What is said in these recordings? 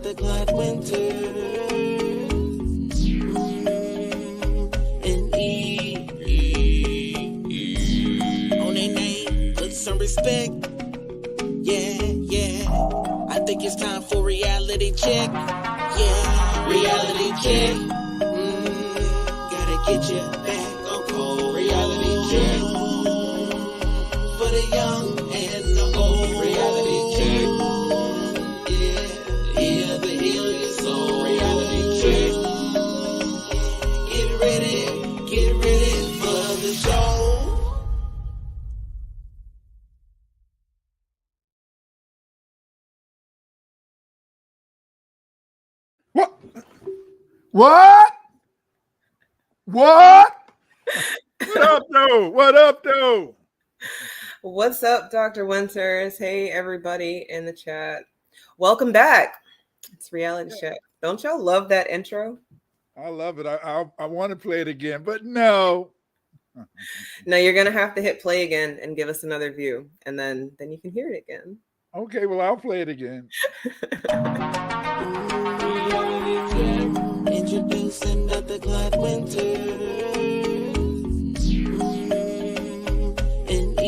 the glad winter. And on their name, put some respect. Yeah. I think it's time for reality check. Yeah, reality check. Gotta get you back on cold. Reality check. For the young and the old. Reality check. Yeah, to heal your soul. Reality check. Get ready for the show. What? What up, though? What up, though? What's up, Dr. Winters? Hey, everybody in the chat. Welcome back. It's Reality Check. Don't y'all love that intro? I love it. I want to play it again, but no. No, you're going to have to hit play again and give us another view, and then you can hear it again. Okay, well, I'll play it again. Introducing the glad winter. And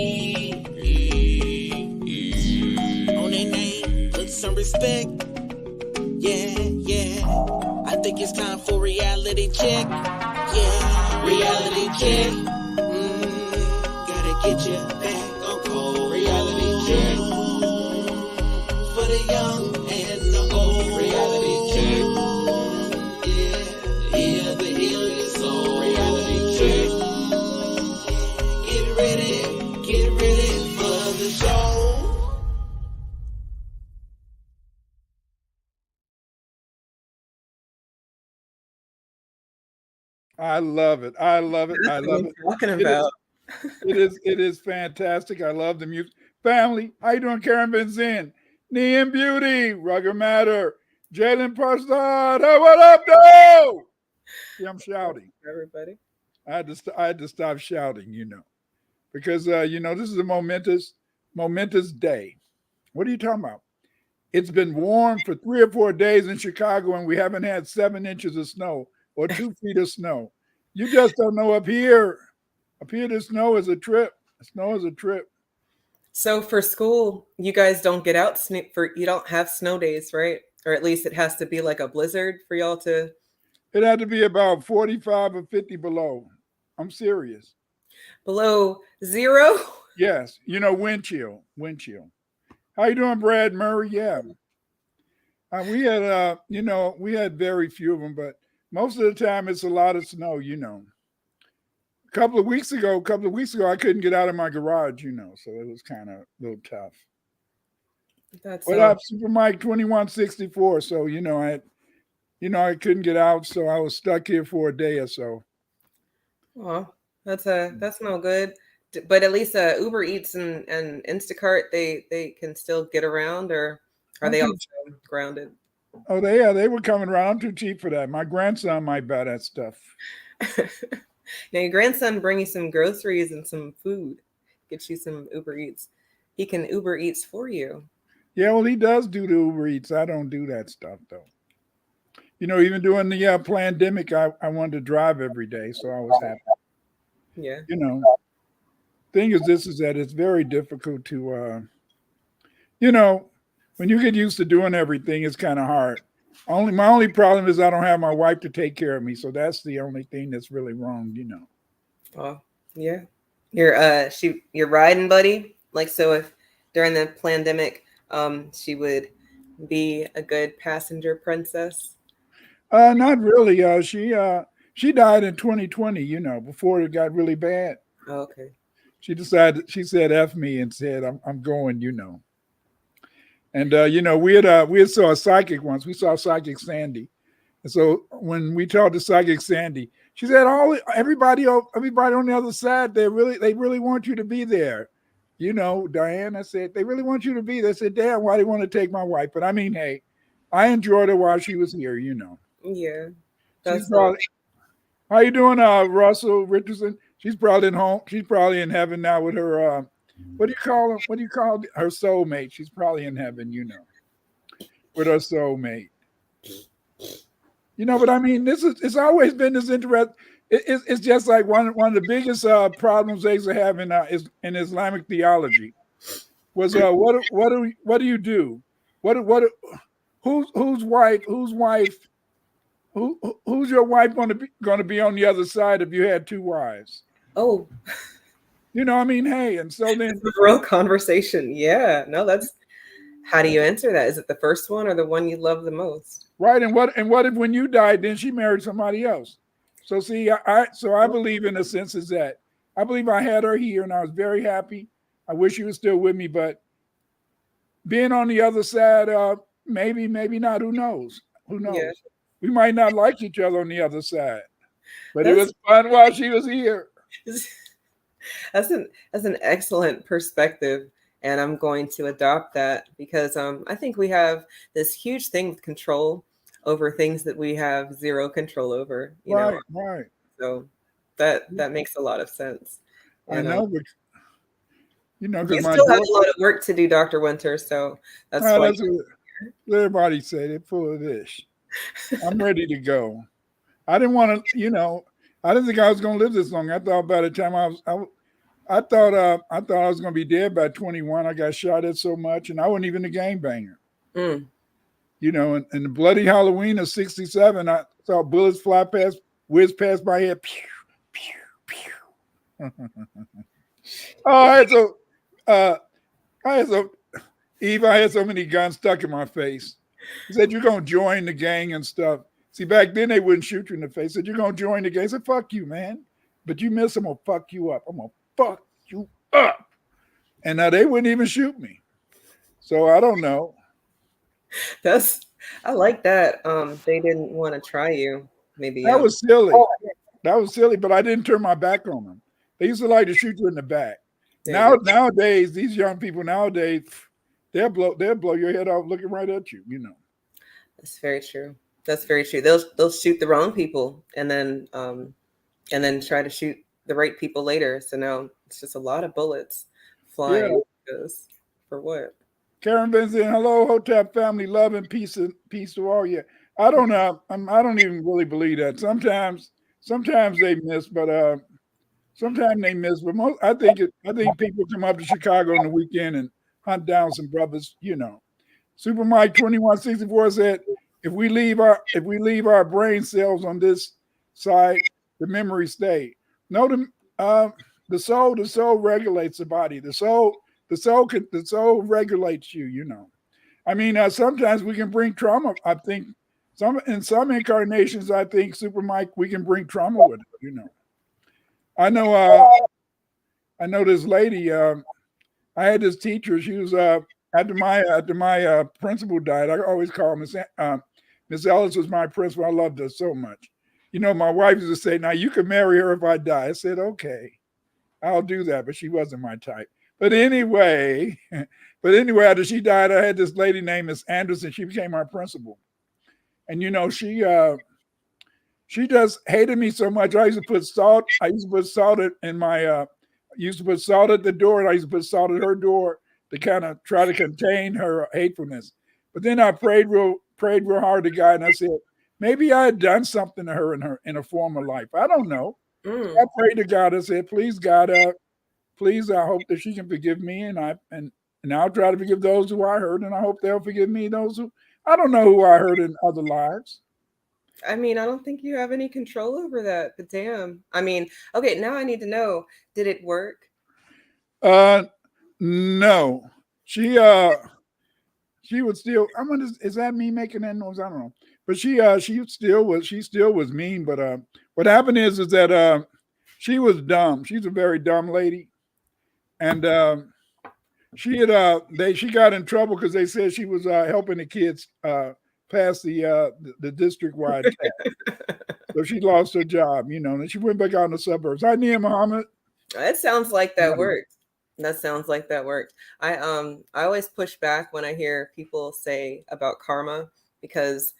on their name, put some respect. Yeah. I think it's time for reality check. Yeah, reality check. Gotta get you back on cold. Reality check. For the young and the old. Reality check. Yeah, to heal your soul. Reality check. Get ready for the show. I love it. I love it. That's what I'm talking about. It is fantastic. I love the music. Family, how you doing, Karen Benzin? Neon Beauty, Rugger Matter, Jalen Parsad. Hey, what up, though? See, I'm shouting. Everybody. I had to stop shouting, because this is a momentous day. What are you talking about? It's been warm for 3 or 4 days in Chicago, and we haven't had 7 inches of snow or 2 feet of snow. You just don't know up here. Up here, the snow is a trip. Snow is a trip. So for school, you guys don't get out you don't have snow days, right? Or at least it has to be like a blizzard for y'all to. It had to be about 45 or 50 below. I'm serious. Below zero? Yes. Wind chill. How you doing, Brad Murray? Yeah. We had, we had very few of them, but most of the time it's a lot of snow, A couple of weeks ago, I couldn't get out of my garage, so it was kind of a little tough. What up, Super Mike 2164? So, I couldn't get out, so I was stuck here for a day or so. Well, that's no good. But at least Uber Eats and Instacart, they can still get around, or are they also grounded? Oh, they were coming around. I'm too cheap for that. My grandson might buy that stuff. Now your grandson bring you some groceries and some food, get you some Uber Eats. He can Uber Eats for you. Yeah, well, he does do the Uber Eats. I don't do that stuff, though. Even during the pandemic, I wanted to drive every day, so I was happy. Yeah. Thing is that it's very difficult to, when you get used to doing everything, it's kind of hard. My only problem is I don't have my wife to take care of me, so that's the only thing that's really wrong, Oh, yeah. Your riding buddy? Like, so if during the pandemic, she would be a good passenger princess? Not really. She died in 2020, before it got really bad. Oh, okay. She said F me and said, I'm going, And, we had saw a psychic once. We saw Psychic Sandy. And so when we talked to Psychic Sandy, she said, everybody on the other side, they really want you to be there. Diane, I said, they really want you to be there. I said, damn, why do they want to take my wife? But I mean, hey, I enjoyed her while she was here, Yeah. How you doing, Russell Richardson? She's probably in home. She's probably in heaven now with her, what do you call her soulmate? She's probably in heaven, with her soulmate. But I mean, it's always been this interest. It's just like one of the biggest problems they used to have is in Islamic theology was what do you do? What whose wife who's your wife going to be on the other side if you had two wives? Oh, I mean, hey, and so then it's a real conversation. Yeah, no, that's how do you answer that? Is it the first one or the one you love the most? right, and what if when you died, then she married somebody else? So see, I believe in a sense is that I believe I had her here and I was very happy. I wish she was still with me, but being on the other side, maybe not. Who knows? Who knows? Yeah. We might not like each other on the other side, but it That's- was fun while she was here. That's an excellent perspective, and I'm going to adopt that because I think we have this huge thing with control over things that we have zero control over. Right. So that makes a lot of sense. I And, know, but you because my still have daughter, a lot of work to do, Dr. Winter. So that's well, why. that's what everybody say. They're full of this. I'm ready to go. I didn't want to, I didn't think I was going to live this long. I thought by the time I thought I was going to be dead by 21. I got shot at so much, and I wasn't even a gangbanger. Mm. In the bloody Halloween of '67, I saw bullets whiz past my head. Pew, pew, pew. Oh, Eve, I had so many guns stuck in my face. He said, "You're going to join the gang and stuff." See, back then they wouldn't shoot you in the face. Said, "You're going to join the gang." I said, "Fuck you, man. But you miss, I'm going to fuck you up. I'm going to fuck you up." And now they wouldn't even shoot me. So I don't know. I like that. They didn't want to try you. Maybe That was silly. That was silly, but I didn't turn my back on them. They used to like to shoot you in the back. Nowadays, these young people nowadays, they'll blow your head off looking right at you. That's very true. That's very true. They'll shoot the wrong people and then try to shoot the right people later. So now it's just a lot of bullets flying. Yeah. For what? Karen Benson, hello, Hotep family, love and peace to all. Yeah, I don't know. I don't even really believe that. Sometimes they miss, but sometimes they miss. But I think people come up to Chicago on the weekend and hunt down some brothers. Super Mike 2164 said, if we leave our brain cells on this side, the memories stay. No, the soul regulates the body. The soul regulates you. I mean, sometimes we can bring trauma. I think in some incarnations, I think Super Mike, we can bring trauma with it. I know this lady. I had this teacher. She was after my principal died. I always call Miss Ellis was my principal. I loved her so much. My wife used to say, "Now you can marry her if I die." I said, "Okay, I'll do that," but she wasn't my type. But anyway, after she died, I had this lady named Miss Anderson. She became my principal, and she just hated me so much. I used to put salt in my. Used to put salt at the door, and I used to put salt at her door to kind of try to contain her hatefulness. But then I prayed real hard to God, and I said, maybe I had done something to her in a former life. I don't know. So I prayed to God. I said, please, God, please, I hope that she can forgive me, and I'll try to forgive those who I hurt, and I hope they'll forgive me, those who I don't know who I hurt in other lives. I mean, I don't think you have any control over that, but damn. I mean, okay, now I need to know, did it work? No. She would still, is that me making that noise? I don't know. But she still was mean. But what happened is that she was dumb. She's a very dumb lady. And she got in trouble because they said she was helping the kids pass the district-wide test. So she lost her job, and she went back out in the suburbs. Hi, Nia Muhammad. It sounds like that worked. That sounds like that worked. I always push back when I hear people say about karma because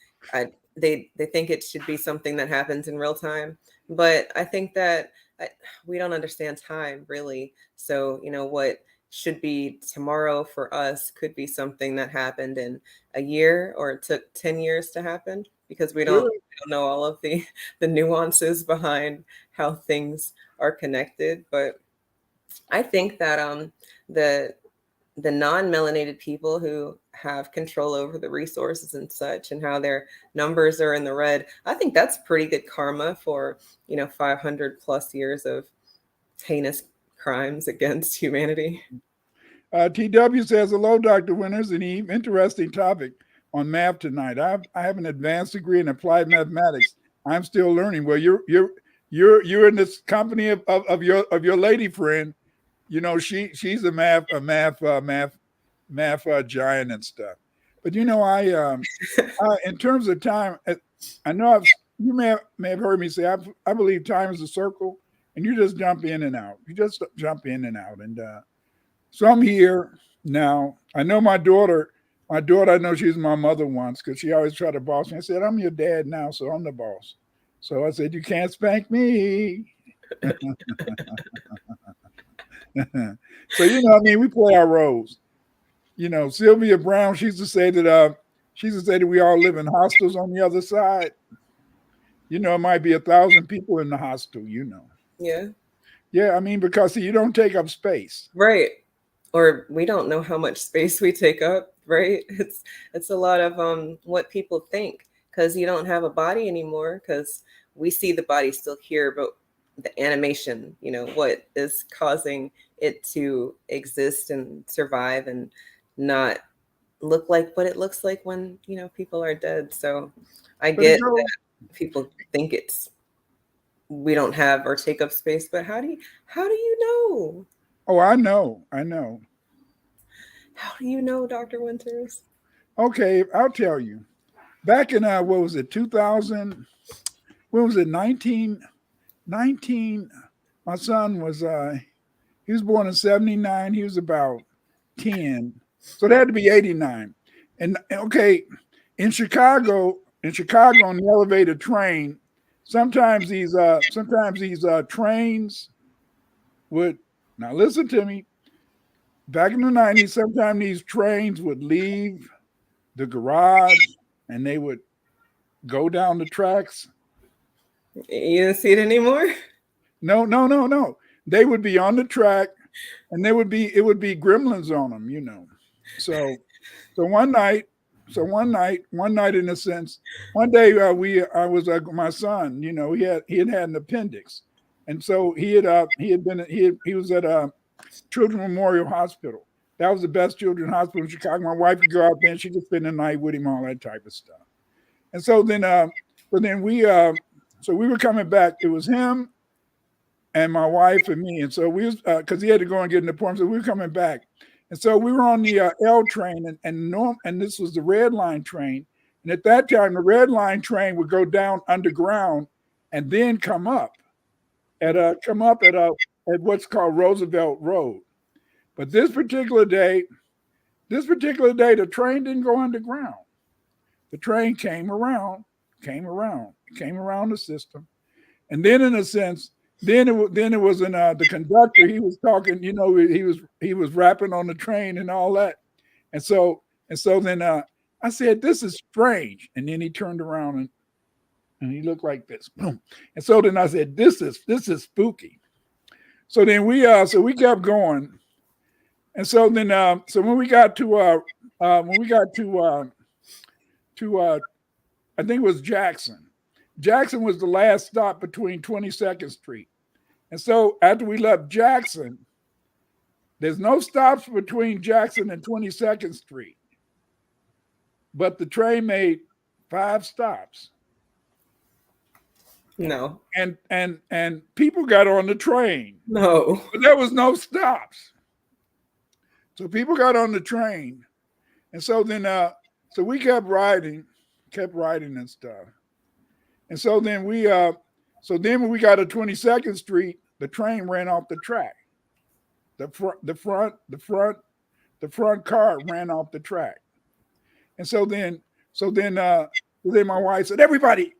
they think it should be something that happens in real time. But I think that we don't understand time really. So what should be tomorrow for us could be something that happened in a year or it took 10 years to happen because we don't don't know all of the nuances behind how things are connected. But I think that the non-melanated people who have control over the resources and such, and how their numbers are in the red, I think that's pretty good karma for 500 plus years of heinous crimes against humanity. TW says, hello, Dr. Winters, an interesting topic on math tonight. I have an advanced degree in applied mathematics. I'm still learning. Well, you're in this company of your lady friend. She's a math giant and stuff. But I in terms of time, I know you may have heard me say I believe time is a circle, and you just jump in and out. You just jump in and out, and so I'm here now. I know my daughter. I know she's my mother once because she always tried to boss me. I said, I'm your dad now, so I'm the boss. So I said, you can't spank me. So we play our roles. Sylvia Brown, she used to say that we all live in hostels on the other side. It might be 1,000 people in the hostel. Yeah. Yeah, because you don't take up space. Right. Or we don't know how much space we take up, right? It's a lot of what people think, because you don't have a body anymore, because we see the body still here, but the animation, what is causing it to exist and survive and not look like what it looks like when, people are dead. So I get that people think we don't have or take up space, but how do you know? Oh, I know. How do you know, Dr. Winters? Okay, I'll tell you. Back in what was it, 2000? When was it? 19. My son was he was born in 79. He was about 10, so it had to be 89. And okay, in Chicago on the elevated train, sometimes these trains would, now listen to me. Back in the 90s, sometimes these trains would leave the garage and they would go down the tracks. You don't see it anymore? No. They would be on the track, and it would be gremlins on them, So one night, in a sense, one day I was my son, he had an appendix, and so he was at Children's Memorial Hospital. That was the best children's hospital in Chicago. My wife could go out there and she could spend the night with him, all that type of stuff. And so then we were coming back. It was him and my wife and me. And so we was, because he had to go and get an appointment. So we were coming back. And so we were on the L train, and this was the red line train. And at that time, the red line train would go down underground and then come up at what's called Roosevelt Road. But this particular day, the train didn't go underground. The train came around the system. And then in a sense, then it was in the conductor, he was talking, he was rapping on the train and all that. And so then I said, this is strange. And then he turned around and he looked like this. Boom. And so then I said, this is spooky. So then we kept going. And so then so when we got to I think it was Jackson. Jackson was the last stop between 22nd Street. And so after we left Jackson, there's no stops between Jackson and 22nd Street. But the train made 5 stops. No. And people got on the train. No. But there was no stops. So people got on the train. And so then so we kept riding and stuff. And so then when we got to 22nd Street, the train ran off the track. The front car ran off the track. And so then my wife said, everybody,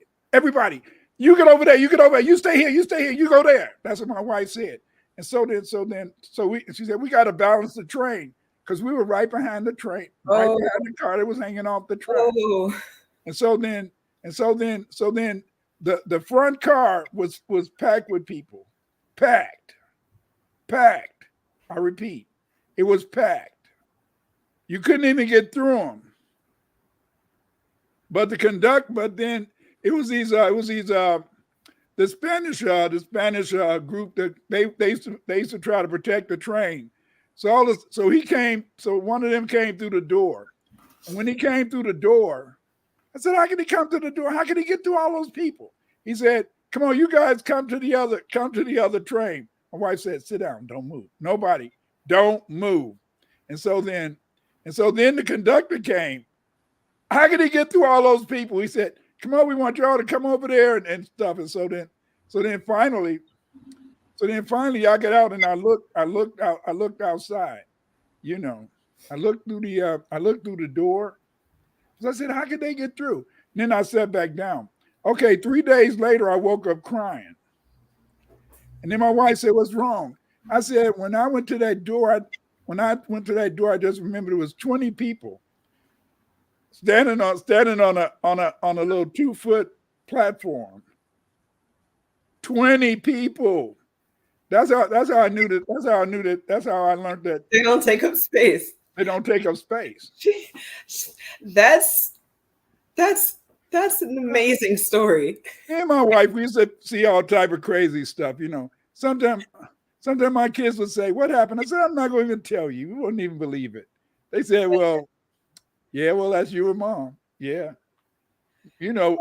you get over there, you stay here, you go there. That's what my wife said. And she said, we got to balance the train, because we were right behind the train, right behind the car that was hanging off the track. Oh. And so then And so then the front car was packed with people, packed. I repeat, it was packed. You couldn't even get through them. But then it was these the Spanish group that they used to try to protect the train. So one of them came through the door. And when he came through the door, I said, how can he come through the door? How can he get through all those people? He said, come on, you guys come to the other train. My wife said, sit down, don't move. Nobody, don't move. And so then the conductor came. How can he get through all those people? He said, come on, we want y'all to come over there and stuff. And so then finally I get out and I looked outside, you know. I looked through the door. So I said, how could they get through? And then I sat back down. Okay, 3 days later, I woke up crying. And then my wife said, what's wrong? I said, when I went to that door, I just remembered it was 20 people standing on a little 2-foot platform. 20 people. That's how I knew that. That's how I learned that they don't take up space. They don't take up space. That's an amazing story. And my wife, we used to see all type of crazy stuff, you know. Sometimes my kids would say, what happened? I said, I'm not going to even tell you. You wouldn't even believe it. They said, well, that's you and mom. Yeah. You know.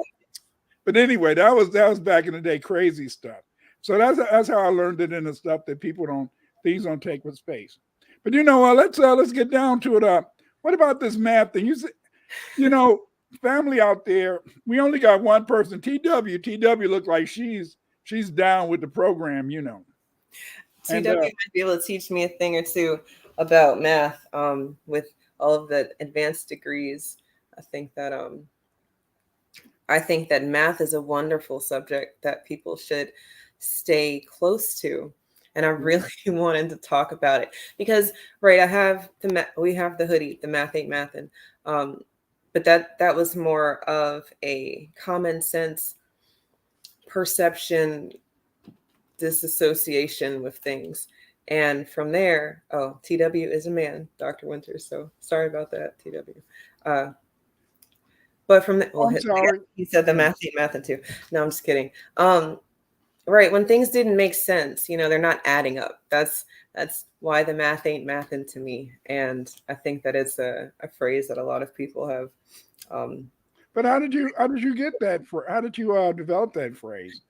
But anyway, that was back in the day, crazy stuff. So that's how I learned it in the stuff that things don't take with space. But you know what? Let's get down to it. What about this math thing? You know, family out there, we only got one person, TW looked like she's down with the program, you know. TW might be able to teach me a thing or two about math with all of the advanced degrees. I think that math is a wonderful subject that people should stay close to. And I really wanted to talk about it because, right, we have the hoodie, the Math Ain't Mathin'. But that was more of a common sense perception, disassociation with things. And from there, TW is a man, Dr. Winters. So sorry about that, TW. But from the, I'm sorry. He said the Math Ain't Mathin' too. No, I'm just kidding. Right, when things didn't make sense, you know, they're not adding up. That's why the math ain't mathin' to me. And I think that it's a phrase that a lot of people have. But how did you get that? How did you develop that phrase?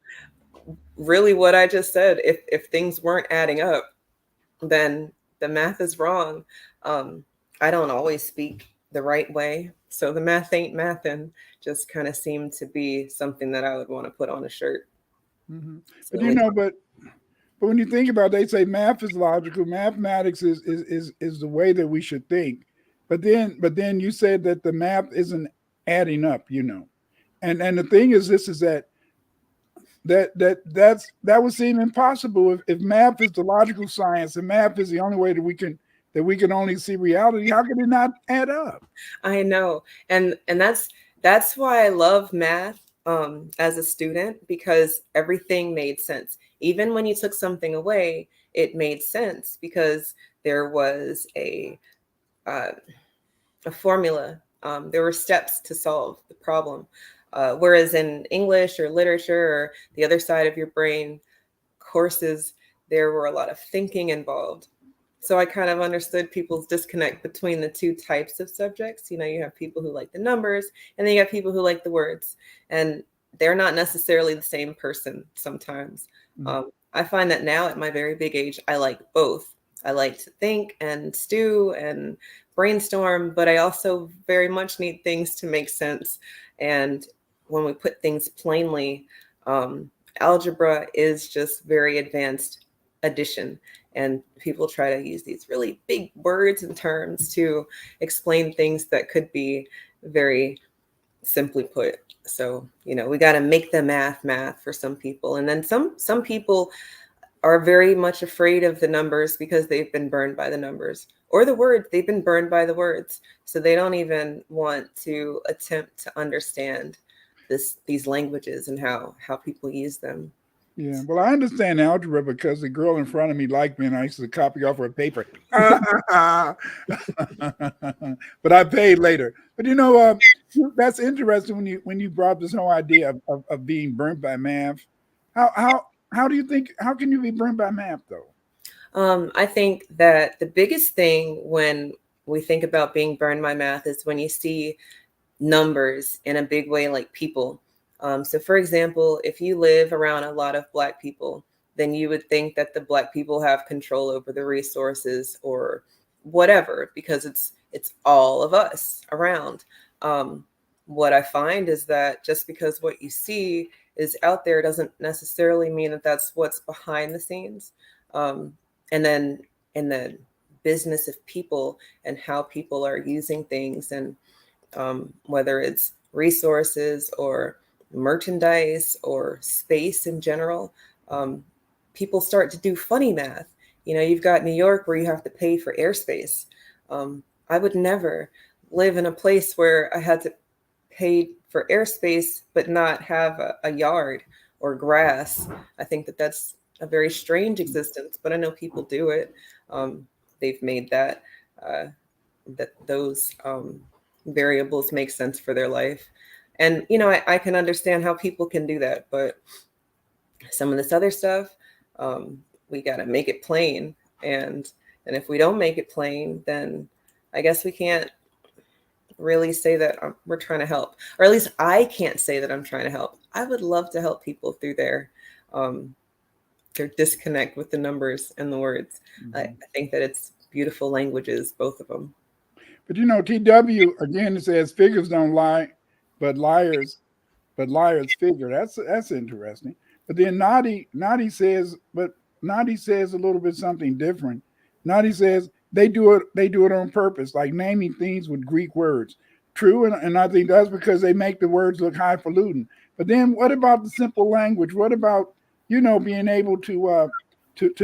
Really, what I just said. If things weren't adding up, then the math is wrong. I don't always speak the right way, so the math ain't mathin' just kind of seemed to be something that I would want to put on a shirt. Mm-hmm. But you know, but when you think about it, they say math is logical, mathematics is the way that we should think. But then you said that the math isn't adding up, you know. And the thing is that would seem impossible if math is the logical science and math is the only way that we can only see reality. How can it not add up? I know. And that's why I love math. As a student, because everything made sense. Even when you took something away, it made sense because there was a formula. There were steps to solve the problem. Whereas in English or literature or the other side of your brain courses, there were a lot of thinking involved. So I kind of understood people's disconnect between the two types of subjects. You know, you have people who like the numbers and then you have people who like the words, and they're not necessarily the same person sometimes. Mm-hmm. I find that now at my very big age, I like both. I like to think and stew and brainstorm, but I also very much need things to make sense. And when we put things plainly, algebra is just very advanced addition. And people try to use these really big words and terms to explain things that could be very simply put. So, you know, we got to make the math for some people. And then some people are very much afraid of the numbers because they've been burned by the numbers, or the words, they've been burned by the words. So they don't even want to attempt to understand these languages and how people use them. Yeah, well, I understand algebra because the girl in front of me liked me, and I used to copy off her paper. But I paid later. But that's interesting when you brought this whole idea of being burnt by math. How do you think? How can you be burnt by math though? I think that the biggest thing when we think about being burned by math is when you see numbers in a big way, like people. So for example, if you live around a lot of Black people, then you would think that the Black people have control over the resources or whatever, because it's all of us around. What I find is that just because what you see is out there doesn't necessarily mean that that's what's behind the scenes. And then in the business of people and how people are using things, and whether it's resources or merchandise or space in general, people start to do funny math. You've got New York where you have to pay for airspace. I would never live in a place where I had to pay for airspace but not have a yard or grass. I think that that's a very strange existence, but I know people do it. They've made that those variables make sense for their life. And, I can understand how people can do that, but some of this other stuff, we got to make it plain. And if we don't make it plain, then I guess we can't really say that we're trying to help, or at least I can't say that I'm trying to help. I would love to help people through their disconnect with the numbers and the words. Mm-hmm. I think that it's beautiful languages, both of them. But TW again, it says figures don't lie, but liars figure. That's interesting. But then Nadi says a little bit something different. Nadi says they do it on purpose, like naming things with Greek words. True, and I think that's because they make the words look highfalutin. But then what about the simple language? What about being able to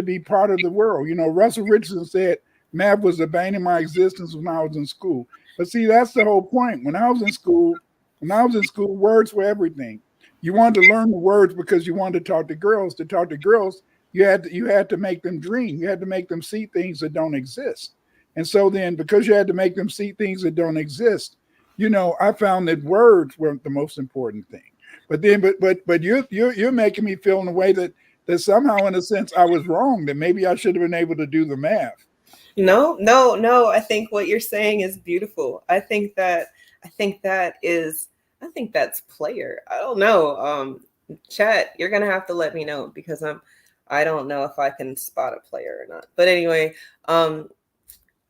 be part of the world? Russell Richardson said math was the bane of my existence when I was in school. But see, that's the whole point. When I was in school, words were everything. You wanted to learn the words because you wanted to talk to girls. To talk to girls, you had to make them dream. You had to make them see things that don't exist. And so then, because you had to make them see things that don't exist, I found that words were the most important thing. But then, but you're making me feel in a way that somehow, in a sense, I was wrong. That maybe I should have been able to do the math. No. I think what you're saying is beautiful. I think that's player. I don't know. Chat, you're gonna have to let me know, because I don't know if I can spot a player or not. But anyway,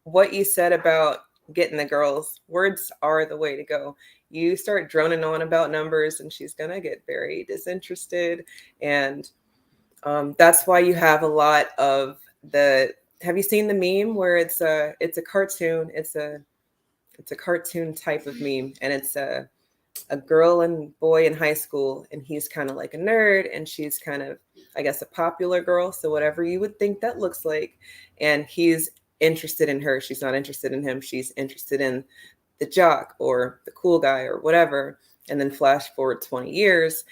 what you said about getting the girls, words are the way to go. You start droning on about numbers and she's gonna get very disinterested. And that's why you have a lot of have you seen the meme where it's a cartoon? It's a cartoon type of meme, and it's a girl and boy in high school, and he's kind of like a nerd and she's kind of, I guess, a popular girl. So whatever you would think that looks like. And he's interested in her. She's not interested in him. She's interested in the jock or the cool guy or whatever. And then flash forward 20 years,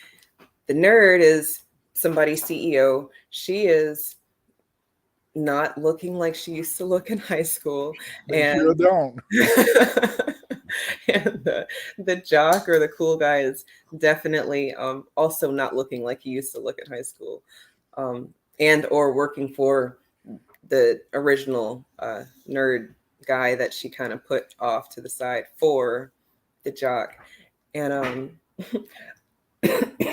the nerd is somebody's CEO. She is not looking like she used to look in high school. They sure don't. And the jock or the cool guy is definitely also not looking like he used to look in high school, and or working for the original nerd guy that she kind of put off to the side for the jock. And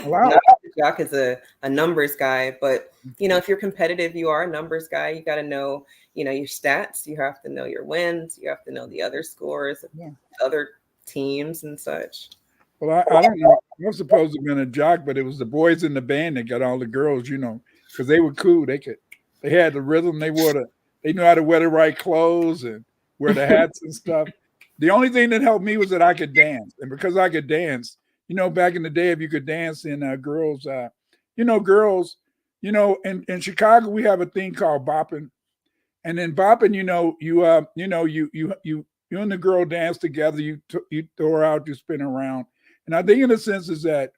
wow. Jock is a numbers guy, but if you're competitive, you are a numbers guy. You got to know, your stats. You have to know your wins. You have to know the other scores of other teams and such. Well, I don't know. I was supposed to have been a jock, but it was the boys in the band that got all the girls, because they were cool. They had the rhythm. They knew how to wear the right clothes and wear the hats and stuff. The only thing that helped me was that I could dance, and because I could dance. Back in the day, if you could dance in girls, girls, in Chicago, we have a thing called bopping. And then bopping, you and the girl dance together, you throw her out, you spin around. And I think in a sense is that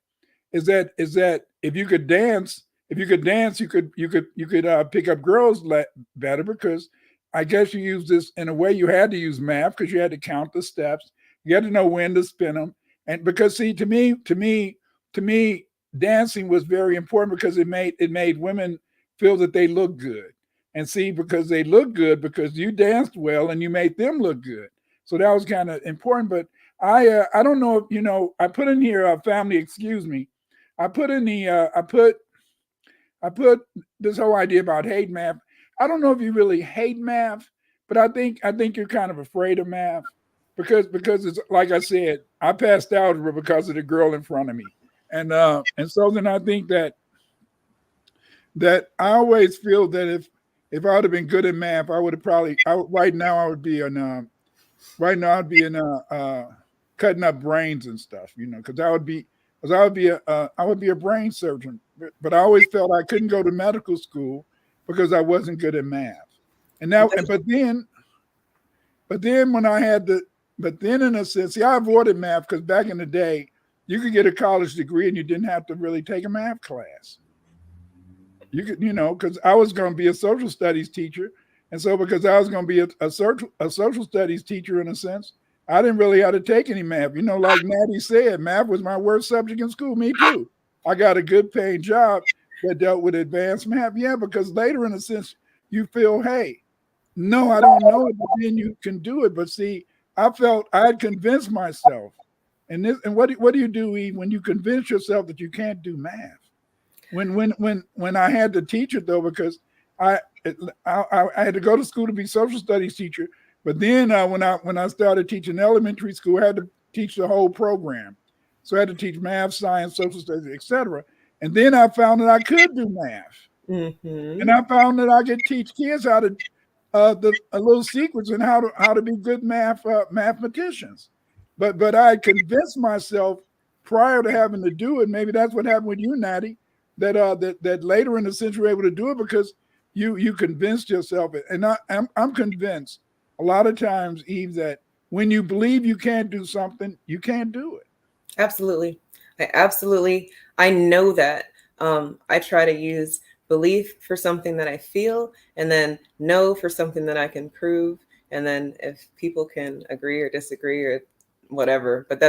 if you could dance, you could pick up girls better, because I guess you use this in a way. You had to use math because you had to count the steps. You had to know when to spin them. And because see, to me, dancing was very important because it made women feel that they look good. And see, because they look good because you danced well and you made them look good. So that was kind of important. But I don't know if I put in here family. Excuse me. I put in the I put this whole idea about hate math. I don't know if you really hate math, but I think you're kind of afraid of math because it's like I said, I passed algebra because of the girl in front of me, and so then I think that I always feel that if I would have been good at math, I would have probably right now I would be in right now I'd be in cutting up brains and stuff, because I would be a brain surgeon. But I always felt I couldn't go to medical school because I wasn't good at math. And now, but then when I had the, but then in a sense, see, I avoided math because back in the day, you could get a college degree and you didn't have to really take a math class. You could, because I was going to be a social studies teacher. And so because I was going to be a social studies teacher in a sense, I didn't really have to take any math. Like Maddie said, math was my worst subject in school. Me too. I got a good paying job that dealt with advanced math. Yeah, because later in a sense, you feel, hey, no, I don't know it, but then you can do it. But see, I felt I had convinced myself. And what do you do, Eve, when you convince yourself that you can't do math? When I had to teach it though, because I had to go to school to be social studies teacher, but then when I started teaching elementary school, I had to teach the whole program. So I had to teach math, science, social studies, etc. And then I found that I could do math, and I found that I could teach kids how to a little secrets and how to be good mathematicians. But I convinced myself prior to having to do it. Maybe that's what happened with you, Natty. That later in the sense you're able to do it because you convinced yourself. And I'm convinced a lot of times, Eve, that when you believe you can't do something, you can't do it. Absolutely. I know that. I try to use belief for something that I feel, and then know for something that I can prove. And then if people can agree or disagree or whatever, but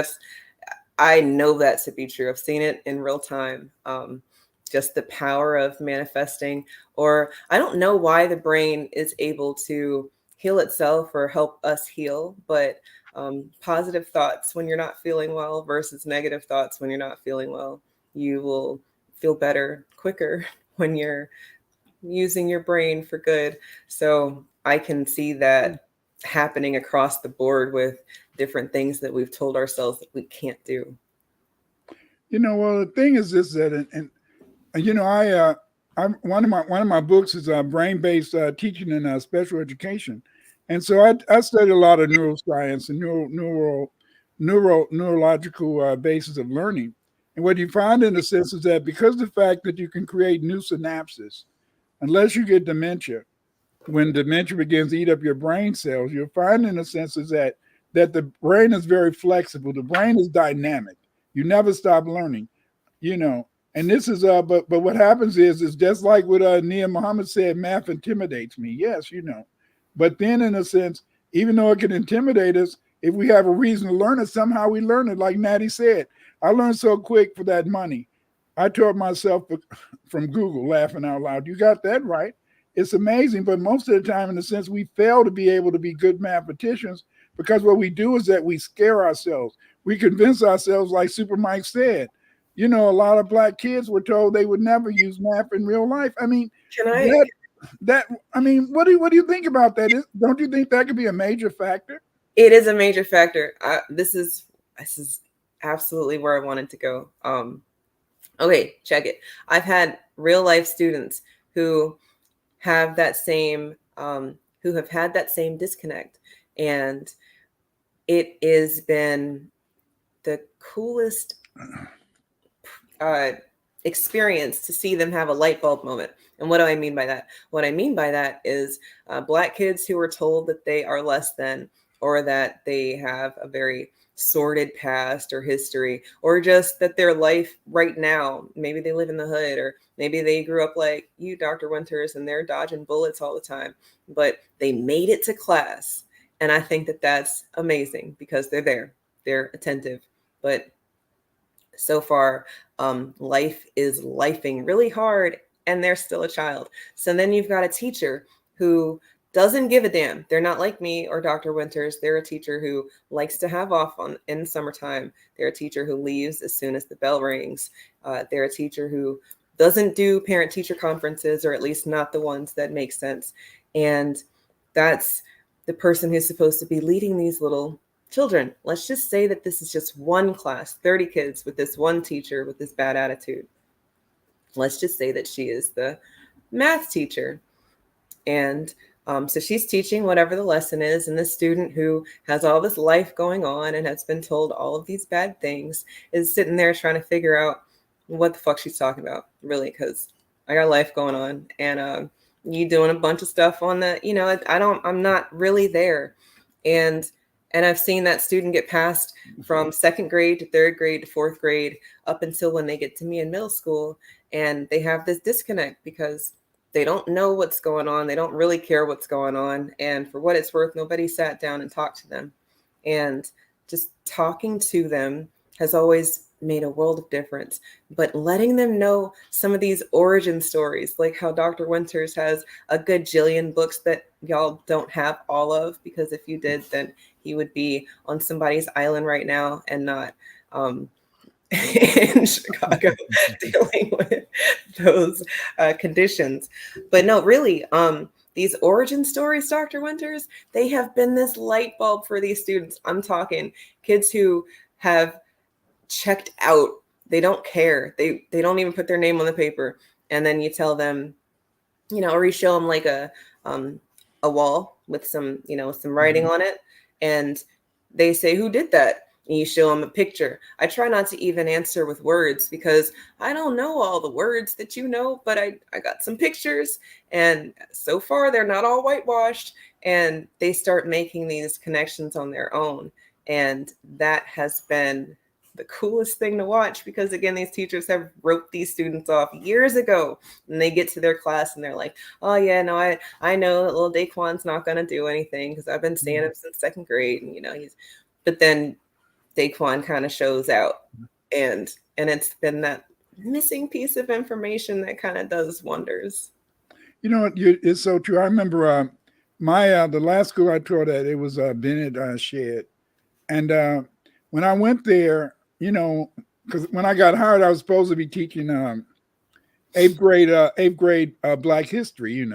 I know that to be true. I've seen it in real time. Just the power of manifesting, or I don't know why the brain is able to heal itself or help us heal, but positive thoughts when you're not feeling well versus negative thoughts when you're not feeling well, you will feel better quicker when you're using your brain for good. So I can see that happening across the board with different things that we've told ourselves that we can't do. Well, the thing is this, that and I'm one of my books is brain-based teaching in special education, and so I study a lot of neuroscience and neurological basis of learning. And what you find in a sense is that because of the fact that you can create new synapses, unless you get dementia, when dementia begins to eat up your brain cells, you'll find in a sense is that the brain is very flexible. The brain is dynamic. You never stop learning, And this is but what happens is just like what Nia Muhammad said, math intimidates me. Yes, But then in a sense, even though it can intimidate us, if we have a reason to learn it, somehow we learn it. Like Natty said, I learned so quick for that money. I taught myself from Google, laughing out loud. You got that right. It's amazing. But most of the time, in a sense, we fail to be able to be good mathematicians because what we do is that we scare ourselves. We convince ourselves, like Super Mike said. A lot of Black kids were told they would never use math in real life. I mean, what do you think about that? Don't you think that could be a major factor? It is a major factor. This is absolutely where I wanted to go. Okay, check it. I've had real life students who have that same, who have had that same disconnect, and it has been the coolest experience to see them have a light bulb moment. And what do I mean by that? What I mean by that is Black kids who were told that they are less than, or that they have a very sordid past or history, or just that their life right now, maybe they live in the hood, or maybe they grew up like you, Dr. Winters, and they're dodging bullets all the time, but they made it to class. And I think that that's amazing because they're there, they're attentive. But so far, life is lifing really hard and they're still a child. So then you've got a teacher who doesn't give a damn. They're not like me or Dr. Winters. They're a teacher who likes to have off in summertime. They're a teacher who leaves as soon as the bell rings. They're a teacher who doesn't do parent-teacher conferences, or at least not the ones that make sense. And that's the person who's supposed to be leading these little children. Let's just say that this is just one class, 30 kids with this one teacher with this bad attitude. Let's just say that she is the math teacher. And so she's teaching whatever the lesson is, and the student who has all this life going on and has been told all of these bad things is sitting there trying to figure out what the fuck she's talking about, really, because I got life going on, and you doing a bunch of stuff on the, I'm not really there. And I've seen that student get passed from second grade to third grade to fourth grade up until when they get to me in middle school, and they have this disconnect because they don't know what's going on. They don't really care what's going on. And for what it's worth, nobody sat down and talked to them. And just talking to them has always made a world of difference. But letting them know some of these origin stories, like how Dr. Winters has a good jillion books that y'all don't have all of, because if you did, then he would be on somebody's island right now and not in Chicago dealing with those conditions. But no, really, these origin stories, Dr. Winters, they have been this light bulb for these students. I'm talking kids who have checked out. They don't care. They don't even put their name on the paper. And then you tell them, or you show them like a wall with some writing on it. And they say, who did that? And you show them a picture. I try not to even answer with words because I don't know all the words that you know, but I got some pictures, and so far they're not all whitewashed, and they start making these connections on their own. And that has been the coolest thing to watch, because again, these teachers have wrote these students off years ago, and they get to their class and they're like, oh yeah, no, I know that little Daquan's not going to do anything because I've been seeing him since second grade. And but then Daquan kind of shows out, and it's been that missing piece of information that kind of does wonders. It's so true. I remember the last school I taught at, it was Bennett Shed, and when I went there, because when I got hired, I was supposed to be teaching eighth grade Black history,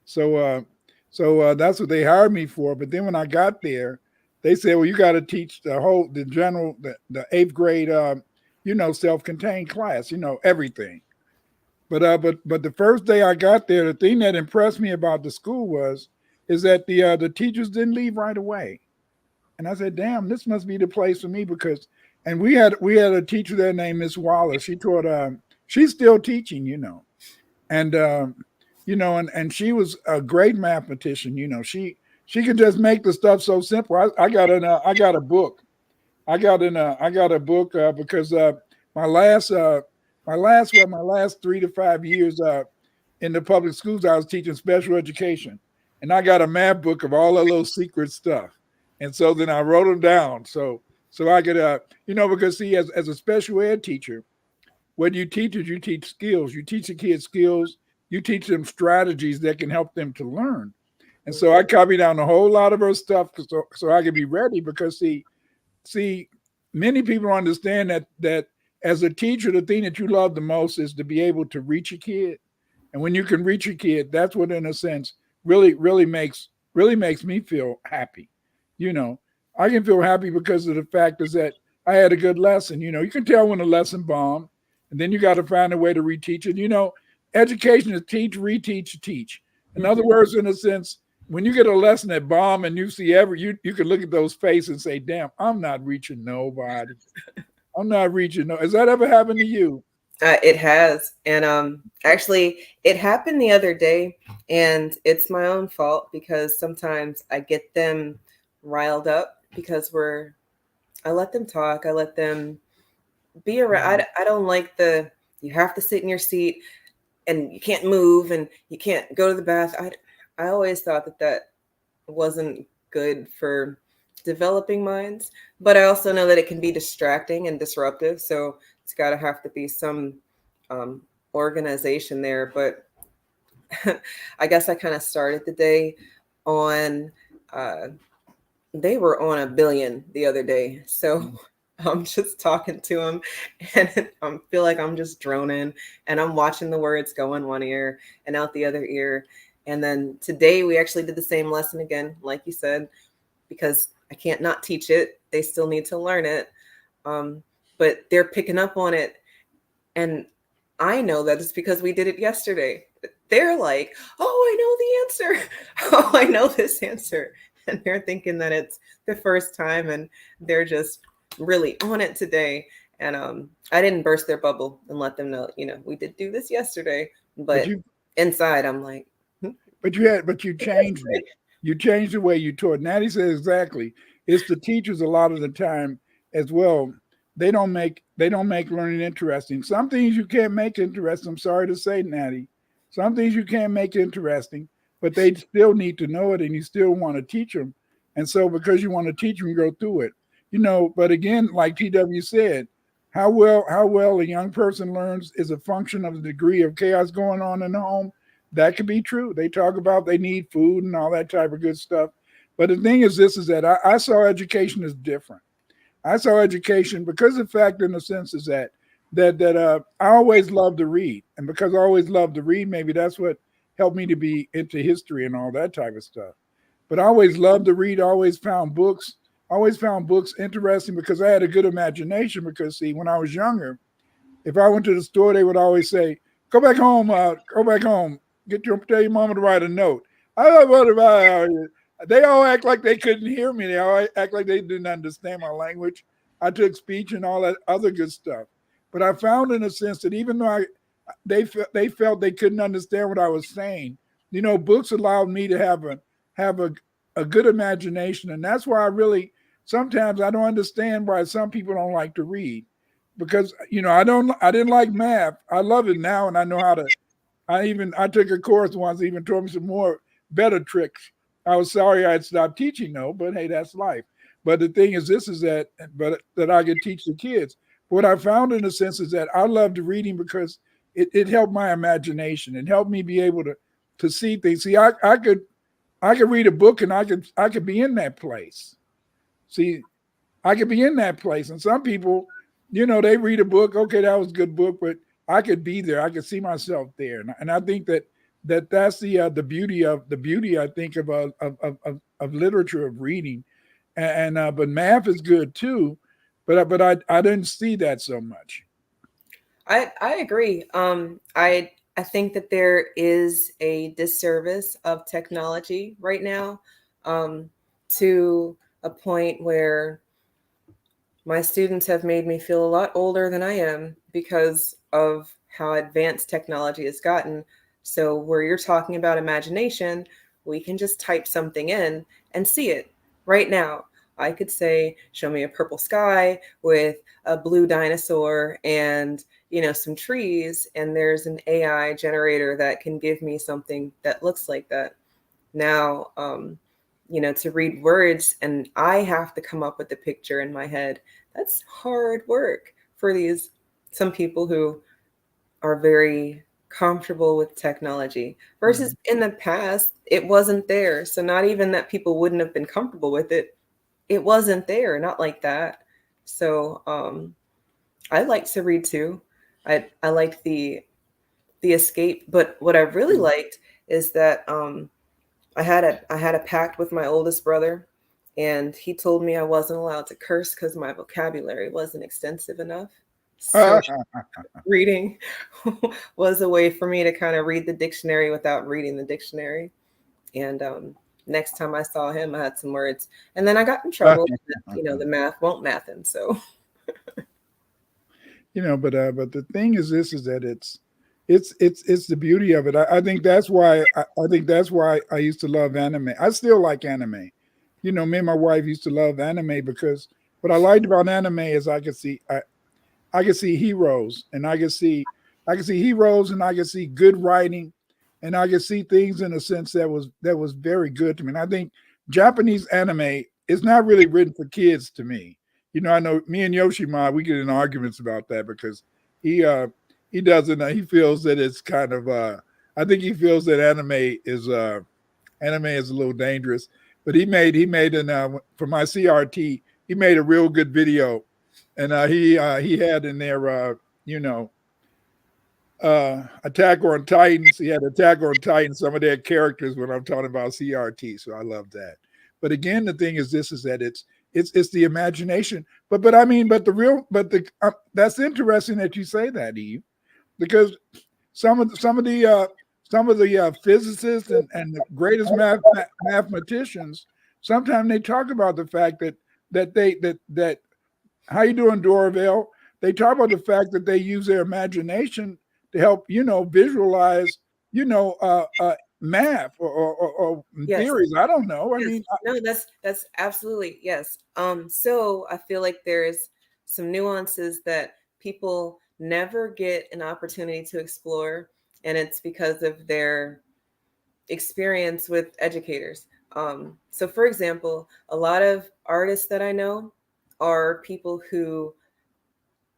so that's what they hired me for. But then when I got there, they said, well, you got to teach the eighth grade, self-contained class, everything. But the first day I got there, the thing that impressed me about the school is that the teachers didn't leave right away. And I said, damn, this must be the place for me, and we had a teacher there named Miss Wallace. She taught, she's still teaching, and and she was a great mathematician. She could just make the stuff so simple. I got a book. I got a book because my last 3 to 5 years in the public schools, I was teaching special education, and I got a math book of all the little secret stuff. And so then I wrote them down so I could because see, as a special ed teacher, what you teach is you teach skills. You teach the kids skills. You teach them strategies that can help them to learn. And so I copied down a whole lot of her stuff so I could be ready, because see, many people understand that as a teacher, the thing that you love the most is to be able to reach a kid. And when you can reach a kid, that's what, in a sense, really makes me feel happy. I can feel happy because of the fact is that I had a good lesson. You can tell when a lesson bombed, and then you got to find a way to reteach it. Education is teach, reteach, teach. In other words, in a sense, when you get a lesson that bomb and you see you can look at those faces and say, damn, I'm not reaching nobody. I'm not reaching. Has that ever happened to you? It has. And actually, it happened the other day, and it's my own fault because sometimes I get them riled up because I let them talk. I let them be around. I don't like you have to sit in your seat and you can't move and you can't go to the bath. I always thought that wasn't good for developing minds, but I also know that it can be distracting and disruptive. So it's got to have to be some organization there. But I guess I kind of started the day on, they were on 1 billion the other day. So I'm just talking to them and I feel like I'm just droning and I'm watching the words go in one ear and out the other ear. And then today we actually did the same lesson again, like you said, because I can't not teach it. They still need to learn it. But they're picking up on it. And I know that it's because we did it yesterday. They're like, oh, I know the answer. Oh, I know this answer. And they're thinking that it's the first time and they're just really on it today. And I didn't burst their bubble and let them know, we did do this yesterday. But inside I'm like, But you changed it. You changed the way you taught. Natty said exactly. It's the teachers a lot of the time as well. They don't make learning interesting. Some things you can't make interesting. I'm sorry to say, Natty. Some things you can't make interesting, but they still need to know it, and you still want to teach them. And so, because you want to teach them, you go through it. But again, like TW said, how well a young person learns is a function of the degree of chaos going on in the home. That could be true. They talk about they need food and all that type of good stuff. But the thing is that I saw education as different. I saw education because the fact in the sense is that I always loved to read. And because I always loved to read, maybe that's what helped me to be into history and all that type of stuff. But I always loved to read, always found books interesting because I had a good imagination. Because see, when I was younger, if I went to the store, they would always say, go back home, tell your mama to write a note. They all act like they couldn't hear me. They all act like they didn't understand my language. I took speech and all that other good stuff. But I found in a sense that even though they felt they couldn't understand what I was saying, books allowed me to have a good imagination. And that's why sometimes I don't understand why some people don't like to read. Because, I didn't like math. I love it now and I know how to. I took a course once, even taught me some more better tricks. I was sorry I had stopped teaching though, but hey, that's life. But the thing is that I could teach the kids. What I found in a sense is that I loved reading because it helped my imagination. It helped me be able to see things. See, I could read a book and I could be in that place. See, I could be in that place. And some people, they read a book. Okay, that was a good book, but I could be there. I could see myself there. And I think that's the beauty I think of literature, of reading. And but math is good too. But I didn't see that so much. I agree. I think that there is a disservice of technology right now, to a point where my students have made me feel a lot older than I am because of how advanced technology has gotten. So where you're talking about imagination, we can just type something in and see it right now. I could say, show me a purple sky with a blue dinosaur and, some trees. And there's an AI generator that can give me something that looks like that. Now, to read words and I have to come up with the picture in my head. That's hard work for some people who are very comfortable with technology versus in the past, it wasn't there. So not even that people wouldn't have been comfortable with it. It wasn't there, not like that. So I like to read too. I liked the escape, but what I really liked is that I had a pact with my oldest brother, and he told me I wasn't allowed to curse because my vocabulary wasn't extensive enough. So reading was a way for me to kind of read the dictionary without reading the dictionary. And next time I saw him, I had some words, and then I got in trouble. The math won't math him. So, but the thing is that it's the beauty of it. I think that's why I used to love anime. I still like anime. me and my wife used to love anime because what I liked about anime is I could see heroes, and I could see heroes, and I could see good writing, and I could see things in a sense that was very good to me. And I think Japanese anime is not really written for kids to me. I know me and Yoshima, we get in arguments about that because he he doesn't he feels that it's kind of I think he feels that anime is a little dangerous. But he made an for my CRT, he made a real good video, and he had in there you know Attack on Titans. He had Attack on Titans, some of their characters when I'm talking about CRT. So I love that. But again, the thing is this is that it's the imagination. But I mean, but the real but the that's interesting that you say that, Eve, because some of the physicists and the greatest mathematicians sometimes they talk about the fact that how you doing, Dorville? They talk about the fact that they use their imagination to help, visualize, math or Yes. theories. I don't know. I Yes. mean, No, that's absolutely yes. So I feel like there's some nuances that people never get an opportunity to explore, and it's because of their experience with educators. So for example, a lot of artists that I know are people who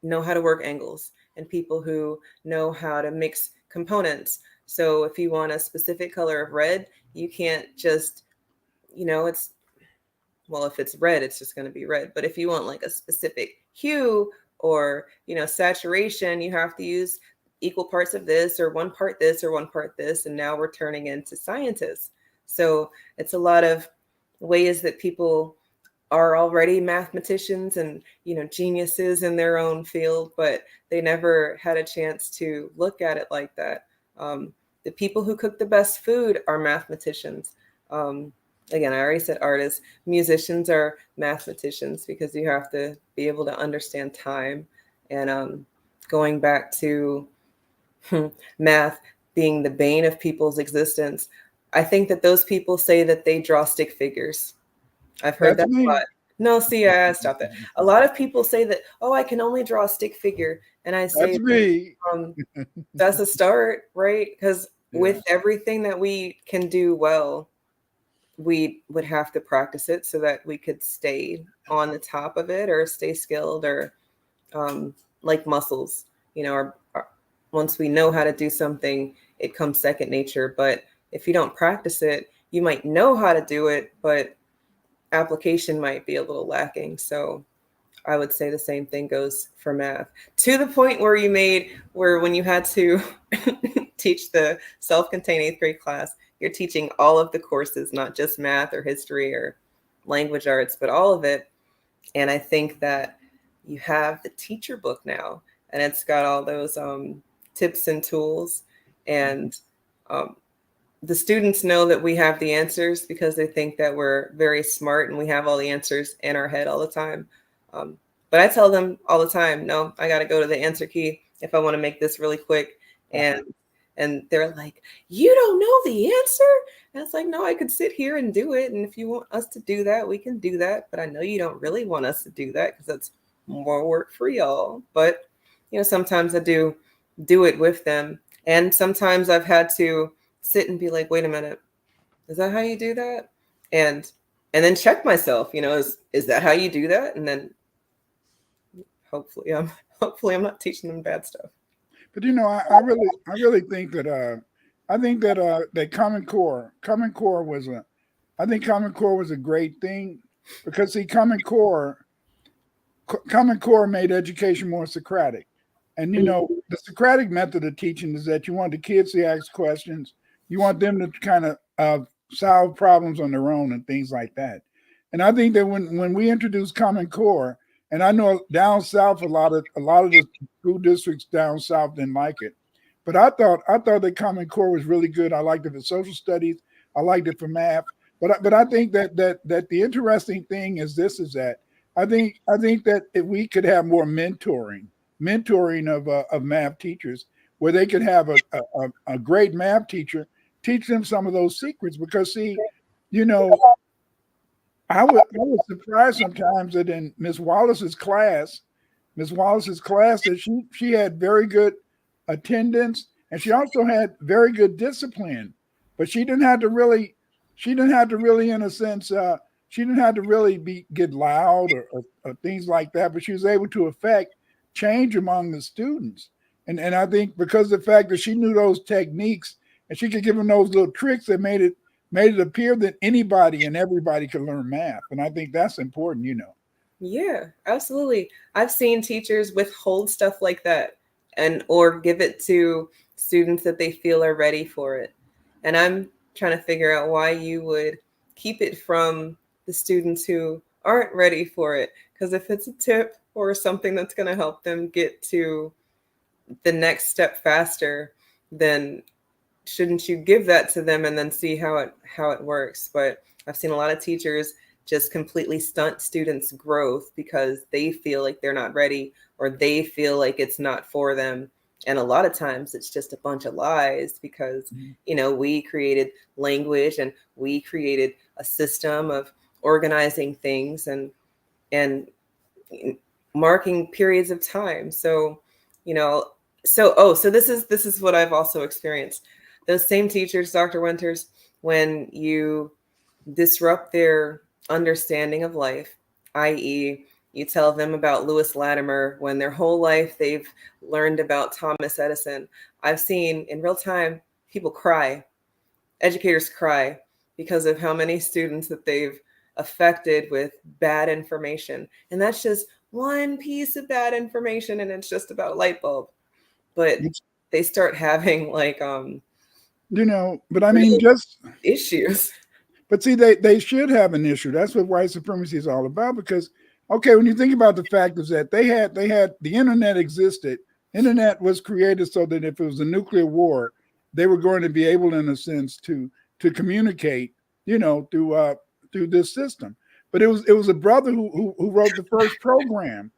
know how to work angles and people who know how to mix components. So if you want a specific color of red, you can't just, it's, well, if it's red, it's just going to be red. But if you want like a specific hue or, saturation, you have to use equal parts of this or one part this or one part this. And now we're turning into scientists. So it's a lot of ways that people are already mathematicians and geniuses in their own field, but they never had a chance to look at it like that. The people who cook the best food are mathematicians. Again, I already said artists. Musicians are mathematicians because you have to be able to understand time. And going back to math being the bane of people's existence, I think that those people say that they draw stick figures. I've heard that's that a me. lot. No, see, stop that. A lot of people say that, oh, I can only draw a stick figure. And I say, That's me. that's a start, right? Because Yeah. with everything that we can do well, we would have to practice it so that we could stay on the top of it or stay skilled or like muscles, or once we know how to do something, it comes second nature. But if you don't practice it, you might know how to do it, but application might be a little lacking. So I would say the same thing goes for math, to the point where when you had to teach the self-contained eighth grade class, you're teaching all of the courses, not just math or history or language arts, but all of it. And I think that you have the teacher book now, and it's got all those tips and tools. And the students know that we have the answers because they think that we're very smart and we have all the answers in our head all the time. But I tell them all the time, no, I got to go to the answer key if I want to make this really quick. And they're like, you don't know the answer? And it's like, no, I could sit here and do it. And if you want us to do that, we can do that. But I know you don't really want us to do that because that's more work for y'all. But, sometimes I do it with them. And sometimes I've had to sit and be like, wait a minute, is that how you do that? And then check myself, is that how you do that? And then hopefully I'm not teaching them bad stuff. But I really think that that Common Core was a great thing because see Common Core made education more Socratic. And the Socratic method of teaching is that you want the kids to ask questions, you want them to kind of solve problems on their own and things like that. And I think that when we introduced Common Core, and I know down south a lot of the school districts down south didn't like it, but I thought that Common Core was really good. I liked it for social studies, I liked it for math, but I think that the interesting thing is that I think that if we could have more mentoring of math teachers, where they could have a great math teacher teach them some of those secrets. Because see, I was surprised sometimes that in Miss Wallace's class, that she had very good attendance, and she also had very good discipline. But she didn't have to really, in a sense, she didn't have to really get loud or things like that. But she was able to affect change among the students. And I think because of the fact that she knew those techniques and she could give them those little tricks that made it appear that anybody and everybody could learn math. And I think that's important, you know. Yeah, absolutely. I've seen teachers withhold stuff like that and or give it to students that they feel are ready for it. And I'm trying to figure out why you would keep it from the students who aren't ready for it. Because if it's a tip or something that's going to help them get to the next step faster, then shouldn't you give that to them and then see how it works? But I've seen a lot of teachers just completely stunt students' growth because they feel like they're not ready or they feel like it's not for them. And a lot of times it's just a bunch of lies because, we created language and we created a system of organizing things and marking periods of time. So, so this is what I've also experienced. Those same teachers, Dr. Winters, when you disrupt their understanding of life, i.e., you tell them about Lewis Latimer when their whole life they've learned about Thomas Edison. I've seen in real time people cry, educators cry because of how many students that they've affected with bad information. And that's just one piece of bad information, and it's just about a light bulb. But they start having but I mean, just issues. But see, they should have an issue. That's what white supremacy is all about. Because okay, when you think about the fact is that they had the internet existed. Internet was created so that if it was a nuclear war, they were going to be able, in a sense, to communicate, through this system. But it was a brother who wrote the first program,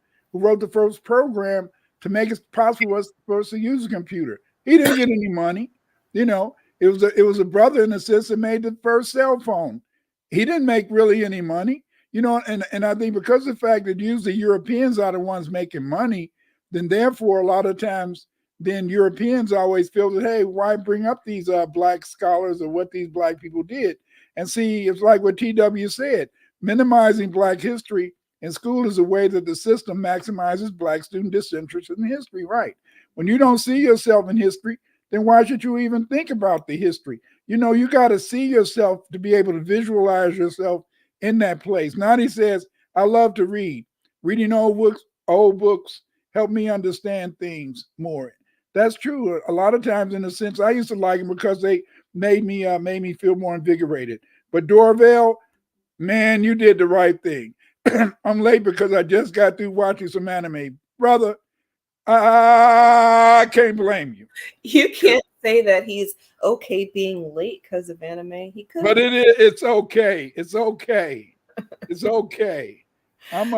to make it possible for us to use a computer. He didn't get any money, It was a brother in a sense that made the first cell phone. He didn't make really any money, and I think because of the fact that usually Europeans are the ones making money, then therefore a lot of times then Europeans always feel that, hey, why bring up these black scholars or what these black people did? And see, it's like what TW said, minimizing black history in school is a way that the system maximizes black student disinterest in history, right? When you don't see yourself in history, then why should you even think about the history? You got to see yourself to be able to visualize yourself in that place. Now he says, I love to read. Reading old books help me understand things more. That's true. A lot of times, in a sense, I used to like them because they made me feel more invigorated. But Dorvell, man, you did the right thing. I'm late because I just got through watching some anime. Brother, I can't blame you. You can't say that he's okay being late because of anime. He could, but it's okay. It's okay. It's okay. I'm